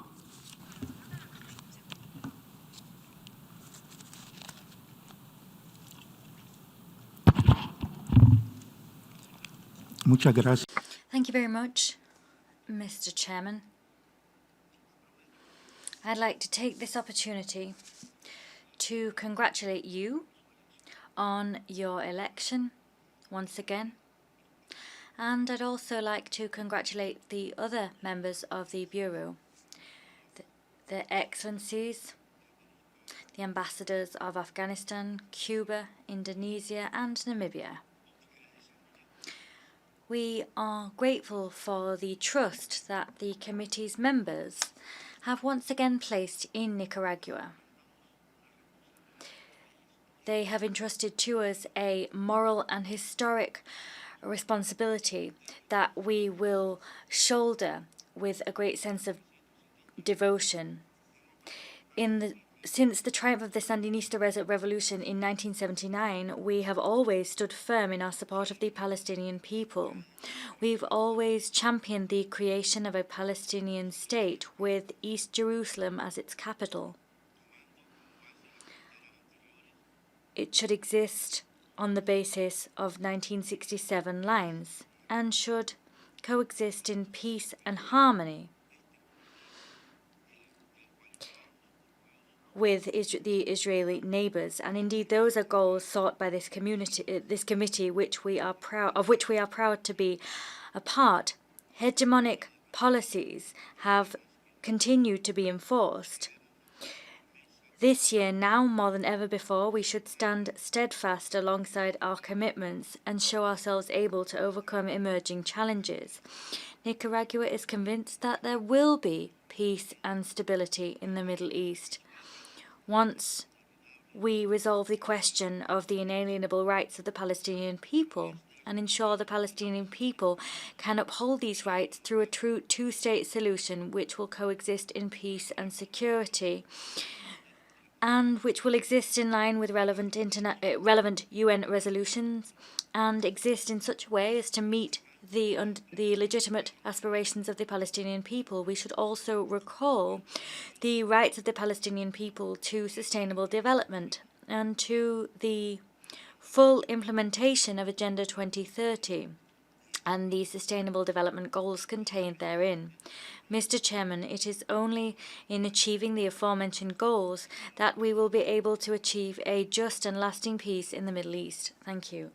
S11: Muchas gracias.
S7: Thank you very much, Mr. Chairman. I'd like to take this opportunity to congratulate you on your election once again. And I'd also like to congratulate the other members of the Bureau, their Excellencies, the ambassadors of Afghanistan, Cuba, Indonesia, and Namibia. We are grateful for the trust that the committee's members have once again placed in Nicaragua. They have entrusted to us a moral and historic responsibility that we will shoulder with a great sense of devotion. Since the triumph of the Sandinista revolution in 1979, we have always stood firm in our support of the Palestinian people. We've always championed the creation of a Palestinian state with East Jerusalem as its capital. It should exist on the basis of 1967 lines and should coexist in peace and harmony. with the Israeli neighbours, and indeed those are goals sought by this committee, of which we are proud to be a part. Hegemonic policies have continued to be enforced. This year, now more than ever before, we should stand steadfast alongside our commitments and show ourselves able to overcome emerging challenges. Nicaragua is convinced that there will be peace and stability in the Middle East once we resolve the question of the inalienable rights of the Palestinian people and ensure the Palestinian people can uphold these rights through a true two-state solution which will coexist in peace and security, and which will exist in line with relevant UN resolutions and exist in such a way as to meet the legitimate aspirations of the Palestinian people. We should also recall the rights of the Palestinian people to sustainable development and to the full implementation of Agenda 2030 and the Sustainable Development Goals contained therein. Mr. Chairman, it is only in achieving the aforementioned goals that we will be able to achieve a just and lasting peace in the Middle East. Thank you.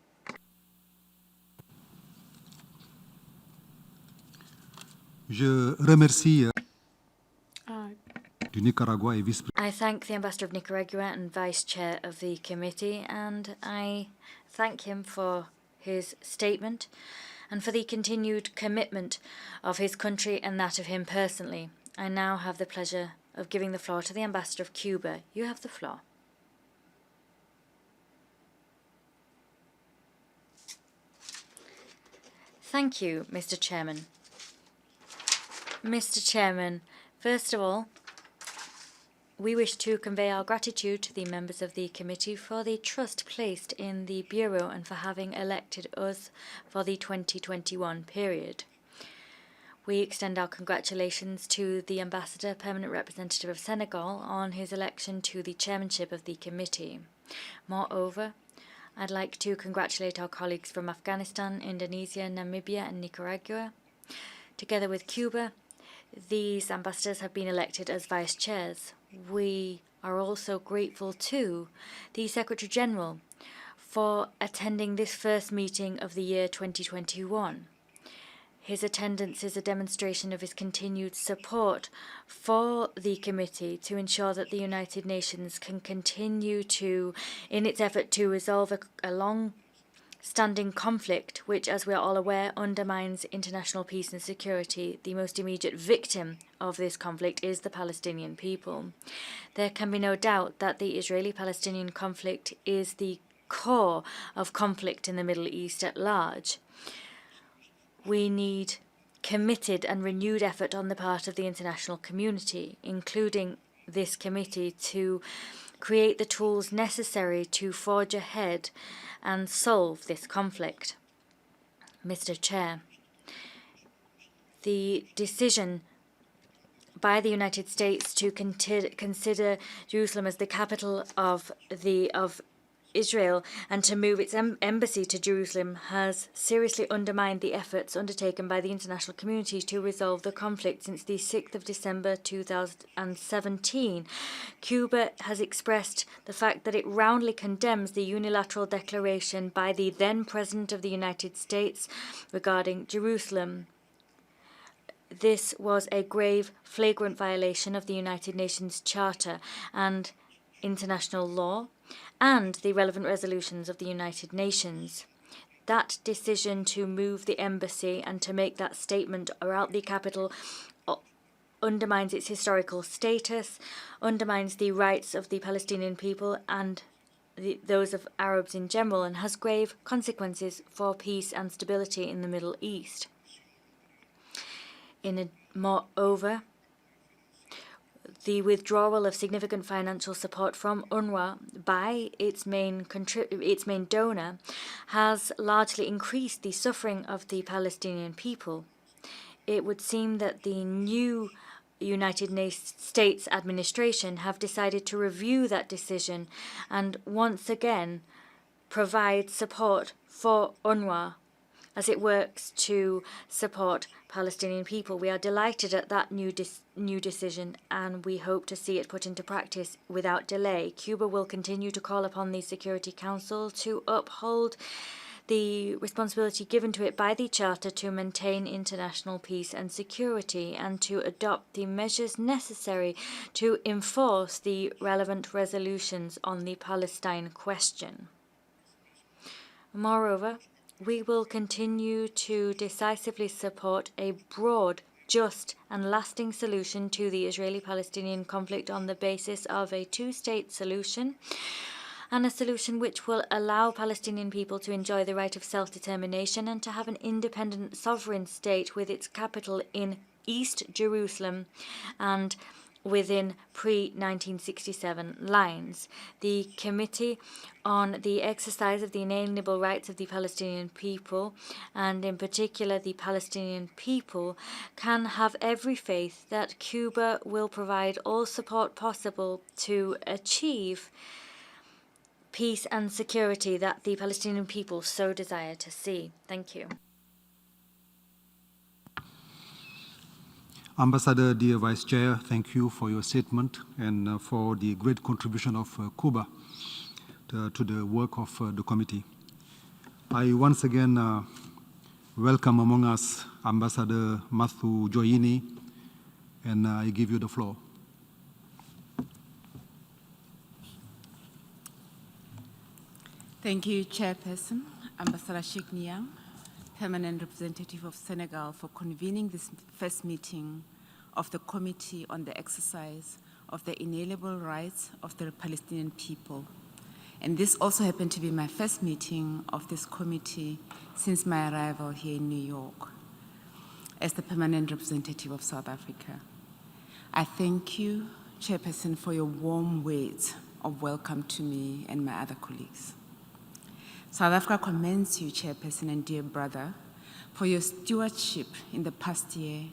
S2: Je remercie du Nicaragua et vice-président.
S7: I thank the Ambassador of Nicaragua and Vice Chair of the committee, and I thank him for his statement and for the continued commitment of his country and that of him personally. I now have the pleasure of giving the floor to the Ambassador of Cuba. You have the floor. Thank you, Mr. Chairman. Mr. Chairman, first of all, we wish to convey our gratitude to the members of the committee for the trust placed in the Bureau and for having elected us for the 2021 period. We extend our congratulations to the Ambassador, Permanent Representative of Senegal, on his election to the chairmanship of the committee. Moreover, I'd like to congratulate our colleagues from Afghanistan, Indonesia, Namibia, and Nicaragua. Together with Cuba, these ambassadors have been elected as vice chairs. We are also grateful to the Secretary General for attending this first meeting of the year 2021. His attendance is a demonstration of his continued support for the committee to ensure that the United Nations can continue in its effort to resolve a long-standing conflict, which, as we are all aware, undermines international peace and security. The most immediate victim of this conflict is the Palestinian people. There can be no doubt that the Israeli-Palestinian conflict is the core of conflict in the Middle East at large. We need committed and renewed effort on the part of the international community, including this committee, to create the tools necessary to forge ahead and solve this conflict. Mr. Chair, the decision by the United States to consider Jerusalem as the capital of Israel and to move its embassy to Jerusalem has seriously undermined the efforts undertaken by the international community to resolve the conflict since the 6th of December 2017. Cuba has expressed the fact that it roundly condemns the unilateral declaration by the then President of the United States regarding Jerusalem. This was a grave, flagrant violation of the United Nations Charter and international law and the relevant resolutions of the United Nations. That decision to move the embassy and to make that statement around the capital undermines its historical status, undermines the rights of the Palestinian people and those of Arabs in general, and has grave consequences for peace and stability in the Middle East. Moreover, the withdrawal of significant financial support from UNRWA by its main donor has largely increased the suffering of the Palestinian people. It would seem that the new United States administration have decided to review that decision and once again provide support for UNRWA as it works to support Palestinian people. We are delighted at that new decision, and we hope to see it put into practice without delay. Cuba will continue to call upon the Security Council to uphold the responsibility given to it by the Charter to maintain international peace and security, and to adopt the measures necessary to enforce the relevant resolutions on the Palestine question. Moreover, we will continue to decisively support a broad, just and lasting solution to the Israeli-Palestinian conflict on the basis of a two-state solution, and a solution which will allow Palestinian people to enjoy the right of self-determination and to have an independent sovereign state with its capital in East Jerusalem and within pre-1967 lines. The Committee on the Exercise of the Inalienable Rights of the Palestinian People, and in particular the Palestinian people, can have every faith that Cuba will provide all support possible to achieve peace and security that the Palestinian people so desire to see. Thank you.
S2: Ambassador, dear Vice Chair, thank you for your statement and for the great contribution of Cuba to the work of the committee. I once again welcome among us Ambassador Matthew Gioini, and I give you the floor.
S11: Thank you, Chairperson, Ambassador Sheikh Niang, Permanent Representative of Senegal, for convening this first meeting of the Committee on the Exercise of the Inalienable Rights of the Palestinian People. And this also happened to be my first meeting of this committee since my arrival here in New York as the Permanent Representative of South Africa. I thank you, Chairperson, for your warm words of welcome to me and my other colleagues. South Africa commends you, Chairperson and dear brother, for your stewardship in the past year,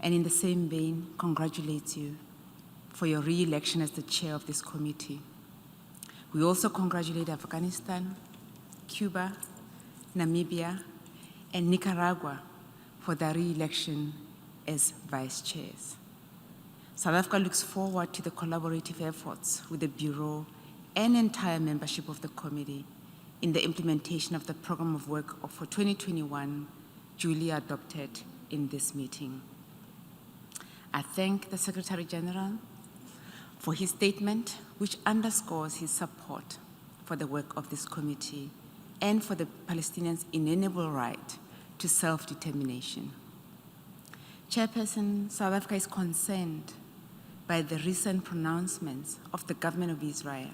S11: and in the same vein, congratulates you for your re-election as the chair of this committee. We also congratulate Afghanistan, Cuba, Namibia, and Nicaragua for their re-election as vice chairs. South Africa looks forward to the collaborative efforts with the Bureau and entire membership of the committee in the implementation of the program of work for 2021, duly adopted in this meeting. I thank the Secretary General for his statement, which underscores his support for the work of this committee and for the Palestinians' inalienable right to self-determination. Chairperson, South Africa is concerned by the recent pronouncements of the government of Israel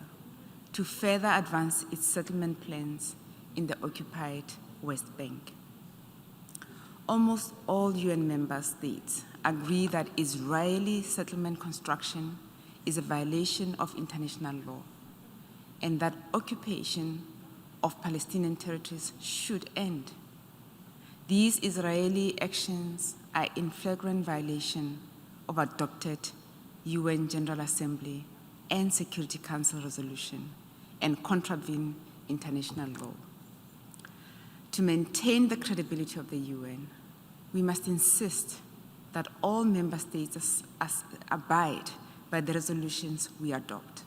S11: to further advance its settlement plans in the occupied West Bank. Almost all UN member states agree that Israeli settlement construction is a violation of international law, and that occupation of Palestinian territories should end. These Israeli actions are in flagrant violation of adopted UN General Assembly and Security Council resolution, and contravene international law. To maintain the credibility of the UN, we must insist that all member states abide by the resolutions we adopt.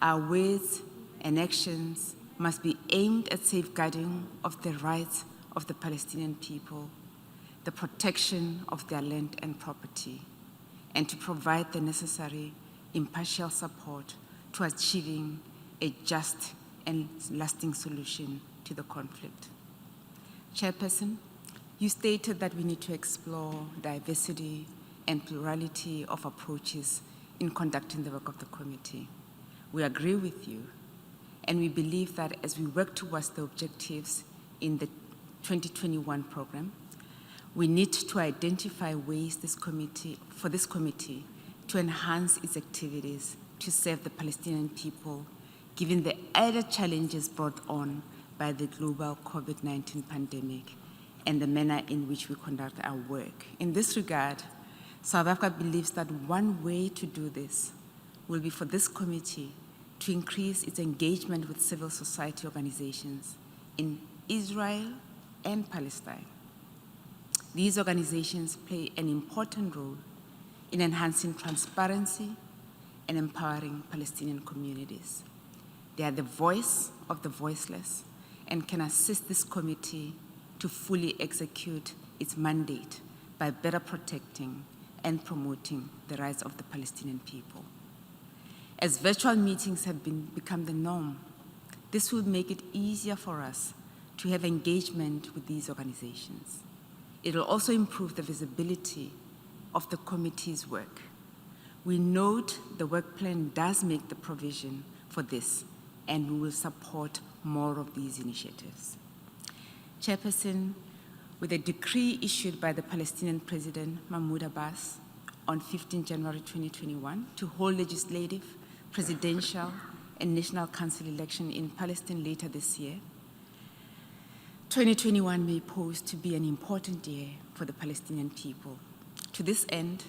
S11: Our words and actions must be aimed at safeguarding of the rights of the Palestinian people, the protection of their land and property, and to provide the necessary impartial support to achieving a just and lasting solution to the conflict. Chairperson, you stated that we need to explore diversity and plurality of approaches in conducting the work of the committee. We agree with you, and we believe that as we work towards the objectives in the 2021 program, we need to identify ways for this committee to enhance its activities to serve the Palestinian people, given the added challenges brought on by the global COVID-19 pandemic and the manner in which we conduct our work. In this regard, South Africa believes that one way to do this will be for this committee to increase its engagement with civil society organizations in Israel and Palestine. These organizations play an important role in enhancing transparency and empowering Palestinian communities. They are the voice of the voiceless and can assist this committee to fully execute its mandate by better protecting and promoting the rights of the Palestinian people. As virtual meetings have become the norm, this will make it easier for us to have engagement with these organizations. It will also improve the visibility of the committee's work. We note the work plan does make the provision for this, and we will support more of these initiatives. Chairperson, with a decree issued by the Palestinian President Mahmoud Abbas on 15 January 2021 to hold legislative, presidential, and national council election in Palestine later this year, 2021 may pose to be an important year for the Palestinian people. To this end,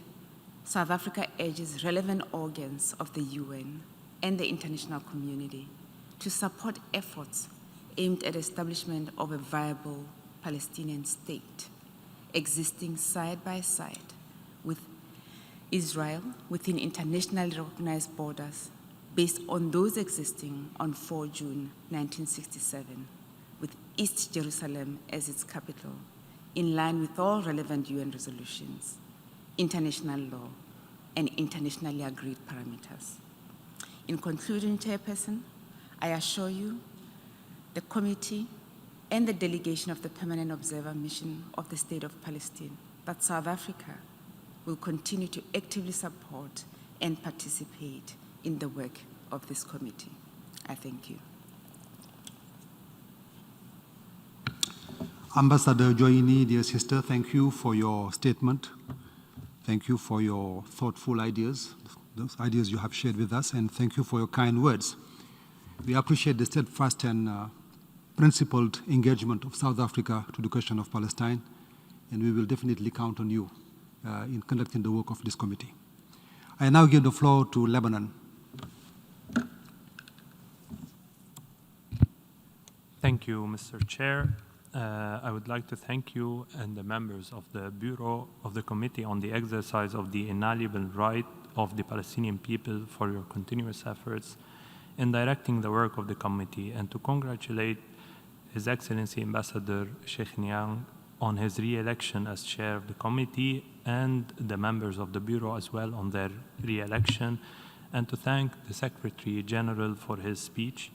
S11: South Africa urges relevant organs of the UN and the international community to support efforts aimed at establishment of a viable Palestinian state, existing side by side with Israel within internationally recognized borders based on those existing on 4 June 1967, with East Jerusalem as its capital, in line with all relevant UN resolutions, international law, and internationally agreed parameters. In conclusion, Chairperson, I assure you, the committee and the delegation of the Permanent Observer Mission of the State of Palestine that South Africa will continue to actively support and participate in the work of this committee. I thank you.
S2: Ambassador Joini, dear sister, thank you for your statement. Thank you for your thoughtful ideas, those ideas you have shared with us, and thank you for your kind words. We appreciate the steadfast and principled engagement of South Africa to the question of Palestine, and we will definitely count on you in conducting the work of this committee. I now give the floor to Lebanon.
S12: Thank you, Mr. Chair. I would like to thank you and the members of the Bureau of the Committee on the Exercise of the Inalienable Right of the Palestinian People for your continuous efforts in directing the work of the committee, and to congratulate His Excellency Ambassador Sheikh Niang on his re-election as chair of the committee, and the members of the Bureau as well on their re-election, and to thank the Secretary General for his speech.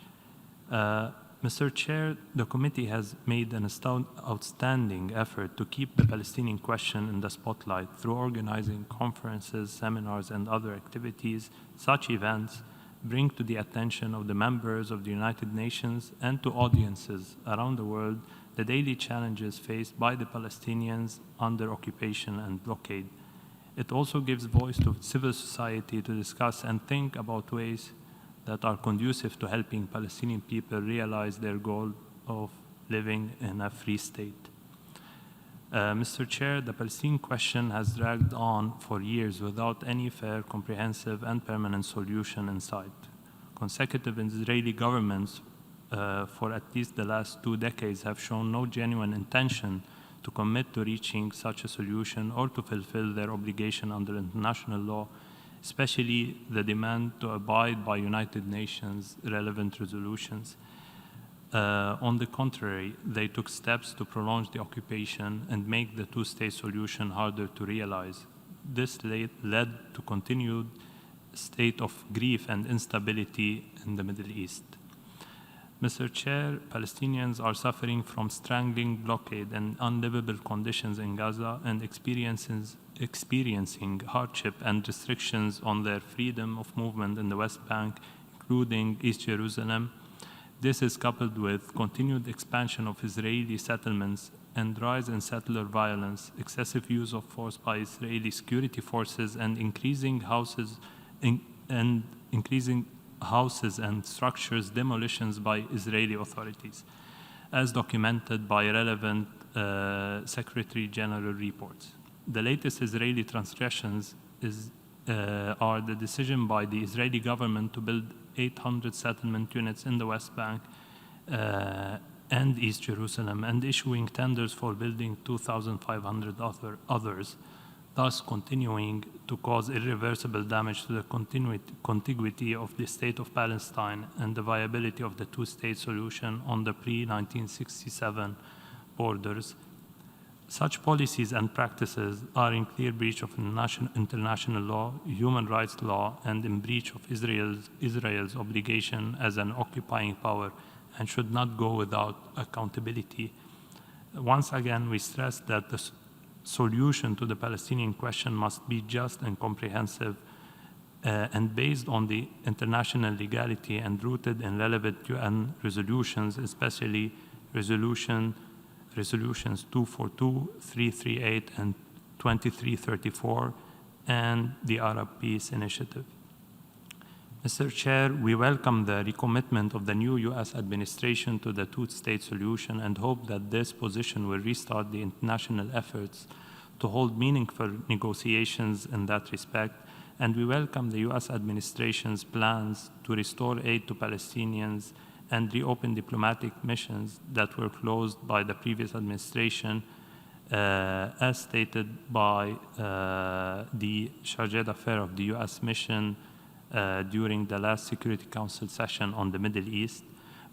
S12: Mr. Chair, the committee has made an outstanding effort to keep the Palestinian question in the spotlight through organizing conferences, seminars, and other activities. Such events bring to the attention of the members of the United Nations and to audiences around the world the daily challenges faced by the Palestinians under occupation and blockade. It also gives voice to civil society to discuss and think about ways that are conducive to helping Palestinian people realize their goal of living in a free state. Mr. Chair, the Palestinian question has dragged on for years without any fair, comprehensive, and permanent solution in sight. Consecutive Israeli governments for at least the last 2 decades have shown no genuine intention to commit to reaching such a solution or to fulfill their obligation under international law, especially the demand to abide by United Nations relevant resolutions. On the contrary, they took steps to prolong the occupation and make the two-state solution harder to realize. This led to continued state of grief and instability in the Middle East. Mr. Chair, Palestinians are suffering from strangling blockade and unlivable conditions in Gaza and experiencing hardship and restrictions on their freedom of movement in the West Bank, including East Jerusalem. This is coupled with continued expansion of Israeli settlements and rise in settler violence, excessive use of force by Israeli security forces, and increasing houses and structures demolitions by Israeli authorities, as documented by relevant Secretary General reports. The latest Israeli transgressions are the decision by the Israeli government to build 800 settlement units in the West Bank and East Jerusalem and issuing tenders for building 2,500 others, thus continuing to cause irreversible damage to the contiguity of the State of Palestine and the viability of the two-state solution on the pre-1967 borders. Such policies and practices are in clear breach of international law, human rights law, and in breach of Israel's obligation as an occupying power, and should not go without accountability. Once again, we stress that the solution to the Palestinian question must be just and comprehensive and based on the international legality and rooted in relevant UN resolutions, especially resolutions 242, 338, and 2334, and the Arab Peace Initiative. Mr. Chair, we welcome the recommitment of the new U.S. administration to the two-state solution and hope that this position will restart the international efforts to hold meaningful negotiations in that respect, and we welcome the U.S. administration's plans to restore aid to Palestinians and reopen diplomatic missions that were closed by the previous administration, as stated by the chargé d'affaires of the U.S. mission during the last Security Council session on the Middle East.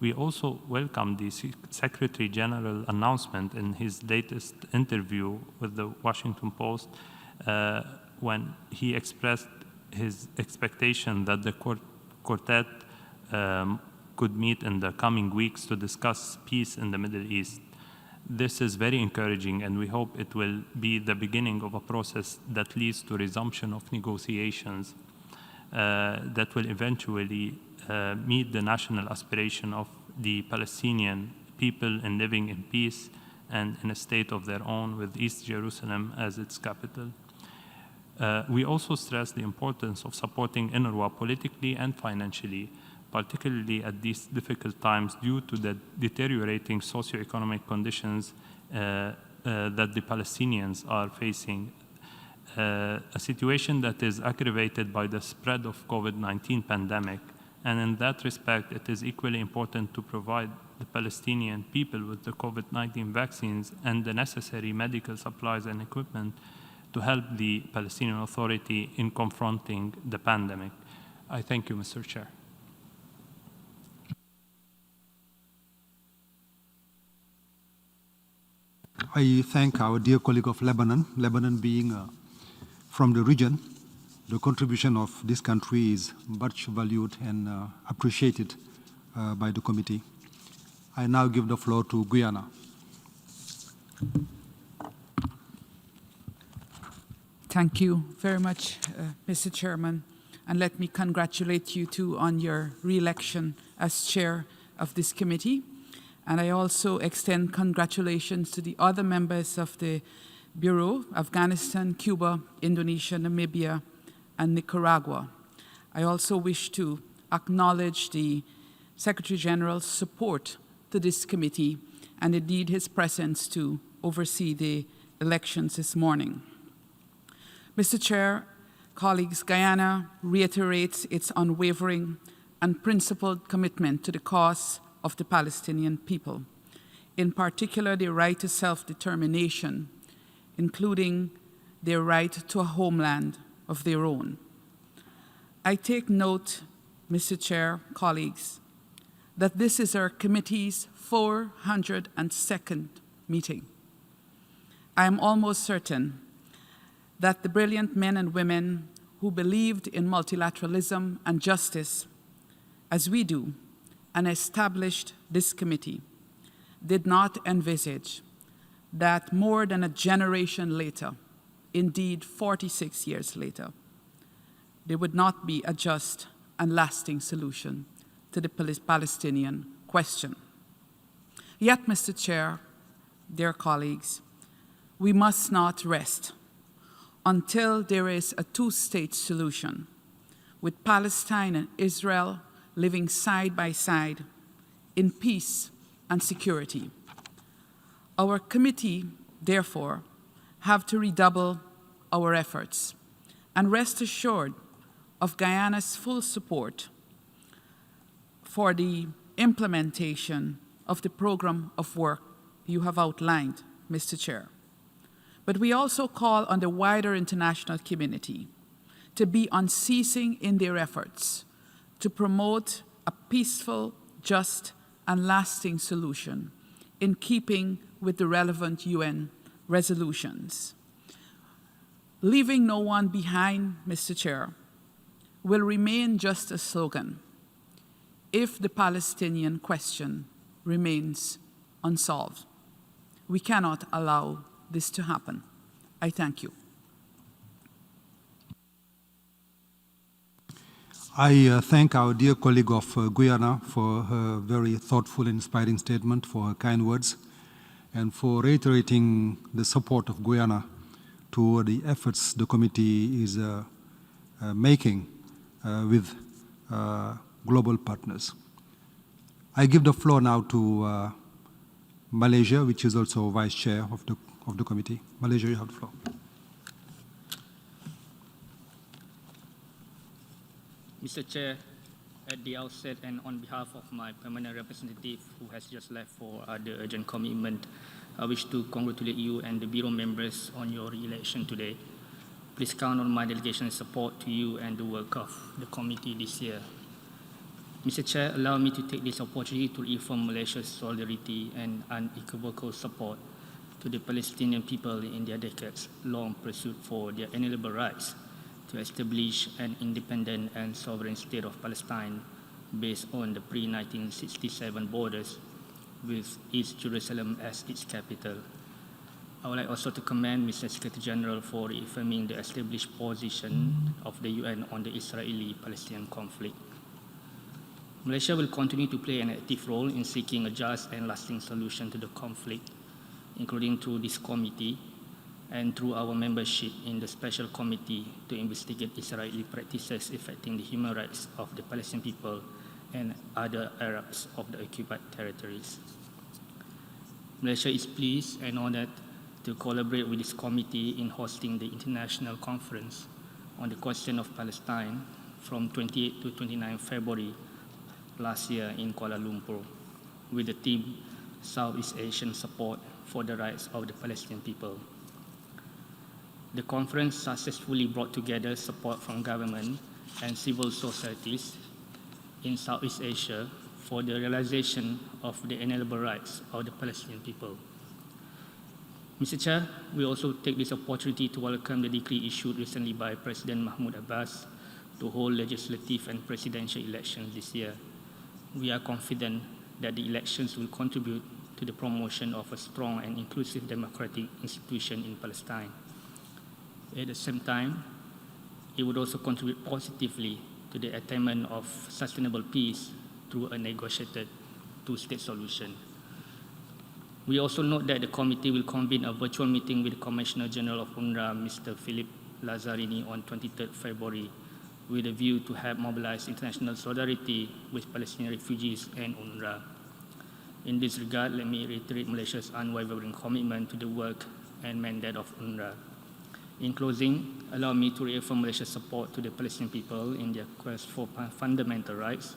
S12: We also welcome the Secretary General announcement in his latest interview with the Washington Post when he expressed his expectation that the quartet could meet in the coming weeks to discuss peace in the Middle East. This is very encouraging, and we hope it will be the beginning of a process that leads to resumption of negotiations that will eventually meet the national aspiration of the Palestinian people in living in peace and in a state of their own with East Jerusalem as its capital. We also stress the importance of supporting UNRWA politically and financially, particularly at these difficult times due to the deteriorating socioeconomic conditions that the Palestinians are facing. A situation that is aggravated by the spread of COVID-19 pandemic. And in that respect, it is equally important to provide the Palestinian people with the COVID-19 vaccines and the necessary medical supplies and equipment to help the Palestinian Authority in confronting the pandemic. I thank you, Mr. Chair.
S2: I thank our dear colleague of Lebanon, Lebanon being from the region. The contribution of this country is much valued and appreciated by the committee. I now give the floor to Guyana.
S11: Thank you very much, Mr. Chairman, and let me congratulate you too on your re-election as chair of this committee. And I also extend congratulations to the other members of the Bureau, Afghanistan, Cuba, Indonesia, Namibia, and Nicaragua. I also wish to acknowledge the Secretary General's support to this committee and indeed his presence to oversee the elections this morning. Mr. Chair, colleagues, Guyana reiterates its unwavering and principled commitment to the cause of the Palestinian people, in particular their right to self-determination, including their right to a homeland of their own. I take note, Mr. Chair, colleagues, that this is our committee's 402nd meeting. I am almost certain that the brilliant men and women who believed in multilateralism and justice, as we do, and established this committee, did not envisage that more than a generation later, indeed 46 years later, there would not be a just and lasting solution to the Palestinian question. Yet, Mr. Chair, dear colleagues, we must not rest until there is a two-state solution with Palestine and Israel living side by side in peace and security. Our committee, therefore, have to redouble our efforts and rest assured of Guyana's full support for the implementation
S13: of the program of work you have outlined, Mr. Chair. But we also call on the wider international community to be unceasing in their efforts to promote a peaceful, just, and lasting solution in keeping with the relevant UN resolutions. Leaving no one behind, Mr. Chair, will remain just a slogan if the Palestinian question remains unsolved. We cannot allow this to happen. I thank you.
S2: I thank our dear colleague of Guyana for her very thoughtful and inspiring statement, for her kind words, and for reiterating the support of Guyana to the efforts the committee is making with global partners. I give the floor now to Malaysia, which is also vice chair of the committee. Malaysia, you have the floor.
S14: Mr. Chair, at the outset and on behalf of my permanent representative who has just left for other urgent commitment, I wish to congratulate you and the Bureau members on your re-election today. Please count on my delegation's support to you and the work of the committee this year. Mr. Chair, allow me to take this opportunity to reaffirm Malaysia's solidarity and unequivocal support to the Palestinian people in their decades-long pursuit for their inalienable rights to establish an independent and sovereign state of Palestine based on the pre-1967 borders with East Jerusalem as its capital. I would like also to commend Mr. Secretary General for reaffirming the established position of the UN on the Israeli-Palestinian conflict. Malaysia will continue to play an active role in seeking a just and lasting solution to the conflict, including through this committee and through our membership in the Special Committee to investigate Israeli practices affecting the human rights of the Palestinian people and other Arabs of the occupied territories. Malaysia is pleased and honored to collaborate with this committee in hosting the International Conference on the Question of Palestine from 28 to 29 February last year in Kuala Lumpur with the theme Southeast Asian Support for the Rights of the Palestinian People. The conference successfully brought together support from government and civil societies in Southeast Asia for the realization of the inalienable rights of the Palestinian people. Mr. Chair, we also take this opportunity to welcome the decree issued recently by President Mahmoud Abbas to hold legislative and presidential elections this year. We are confident that the elections will contribute to the promotion of a strong and inclusive democratic institution in Palestine. At the same time, it would also contribute positively to the attainment of sustainable peace through a negotiated two-state solution. We also note that the committee will convene a virtual meeting with the Commissioner General of UNRWA, Mr. Philip Lazzarini, on 23rd February, with a view to help mobilize international solidarity with Palestinian refugees and UNRWA. In this regard, let me reiterate Malaysia's unwavering commitment to the work and mandate of UNRWA. In closing, allow me to reaffirm Malaysia's support to the Palestinian people in their quest for fundamental rights,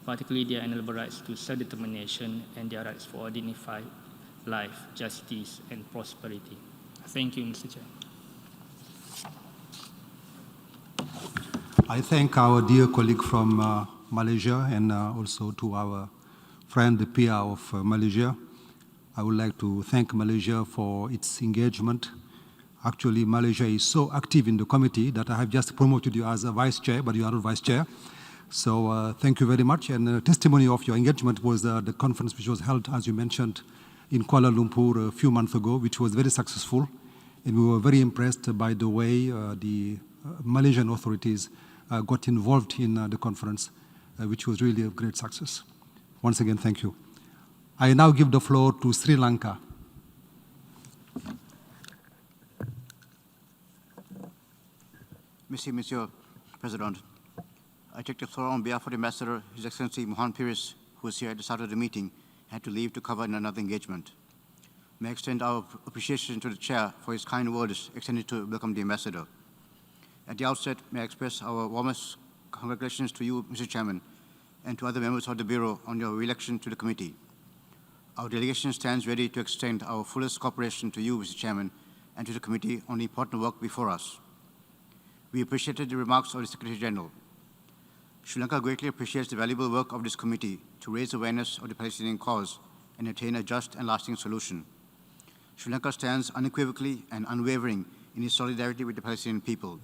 S14: particularly their inalienable rights to self-determination and their rights for a dignified life, justice, and prosperity. Thank you, Mr. Chair.
S2: I thank our dear colleague from Malaysia and also to our friend, the PR of Malaysia. I would like to thank Malaysia for its engagement. Actually, Malaysia is so active in the committee that I have just promoted you as a vice chair, but you are not vice chair. So thank you very much. And a testimony of your engagement was the conference which was held, as you mentioned, in Kuala Lumpur a few months ago, which was very successful. And we were very impressed by the way the Malaysian authorities got involved in the conference, which was really a great success. Once again, thank you. I now give the floor to Sri Lanka.
S15: Monsieur President, I take the floor on behalf of the Ambassador, His Excellency Mohan Pires, who is here at the start of the meeting, had to leave to cover in another engagement. May I extend our appreciation to the Chair for his kind words extended to welcome the Ambassador. At the outset, may I express our warmest congratulations to you, Mr. Chairman, and to other members of the Bureau on your re-election to the committee. Our delegation stands ready to extend our fullest cooperation to you, Mr. Chairman, and to the committee on the important work before us. We appreciated the remarks of the Secretary General. Sri Lanka greatly appreciates the valuable work of this committee to raise awareness of the Palestinian cause and attain a just and lasting solution. Sri Lanka stands unequivocally and unwavering in its solidarity with the Palestinian people.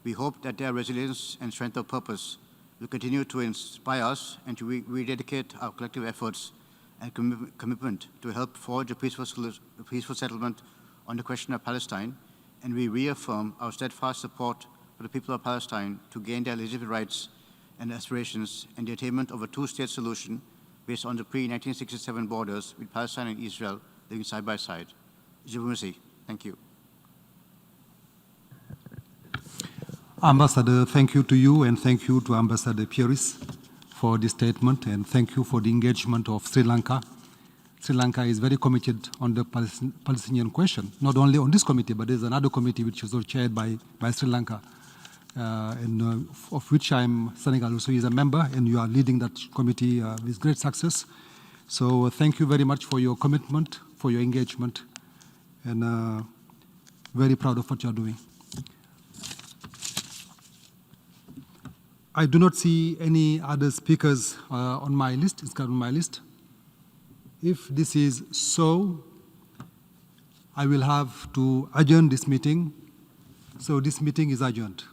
S15: We hope that their resilience and strength of purpose will continue to inspire us and to rededicate our collective efforts and commitment to help forge a peaceful settlement on the question of Palestine, and we reaffirm our steadfast support for the people of Palestine to gain their legitimate rights and aspirations and the attainment of a two-state solution based on the pre-1967 borders with Palestine and Israel living side by side. Thank you.
S2: Ambassador, thank you to you, and thank you to Ambassador Pieris for this statement, and thank you for the engagement of Sri Lanka. Sri Lanka is very committed on the Palestinian question, not only on this committee, but there's another committee which is also chaired by Sri Lanka, of which Senegal also is a member, and you are leading that committee with great success. So thank you very much for your commitment, for your engagement, and very proud of what you are doing. I do not see any other speakers on my list. It's got on my list. If this is so, I will have to adjourn this meeting. So this meeting is adjourned.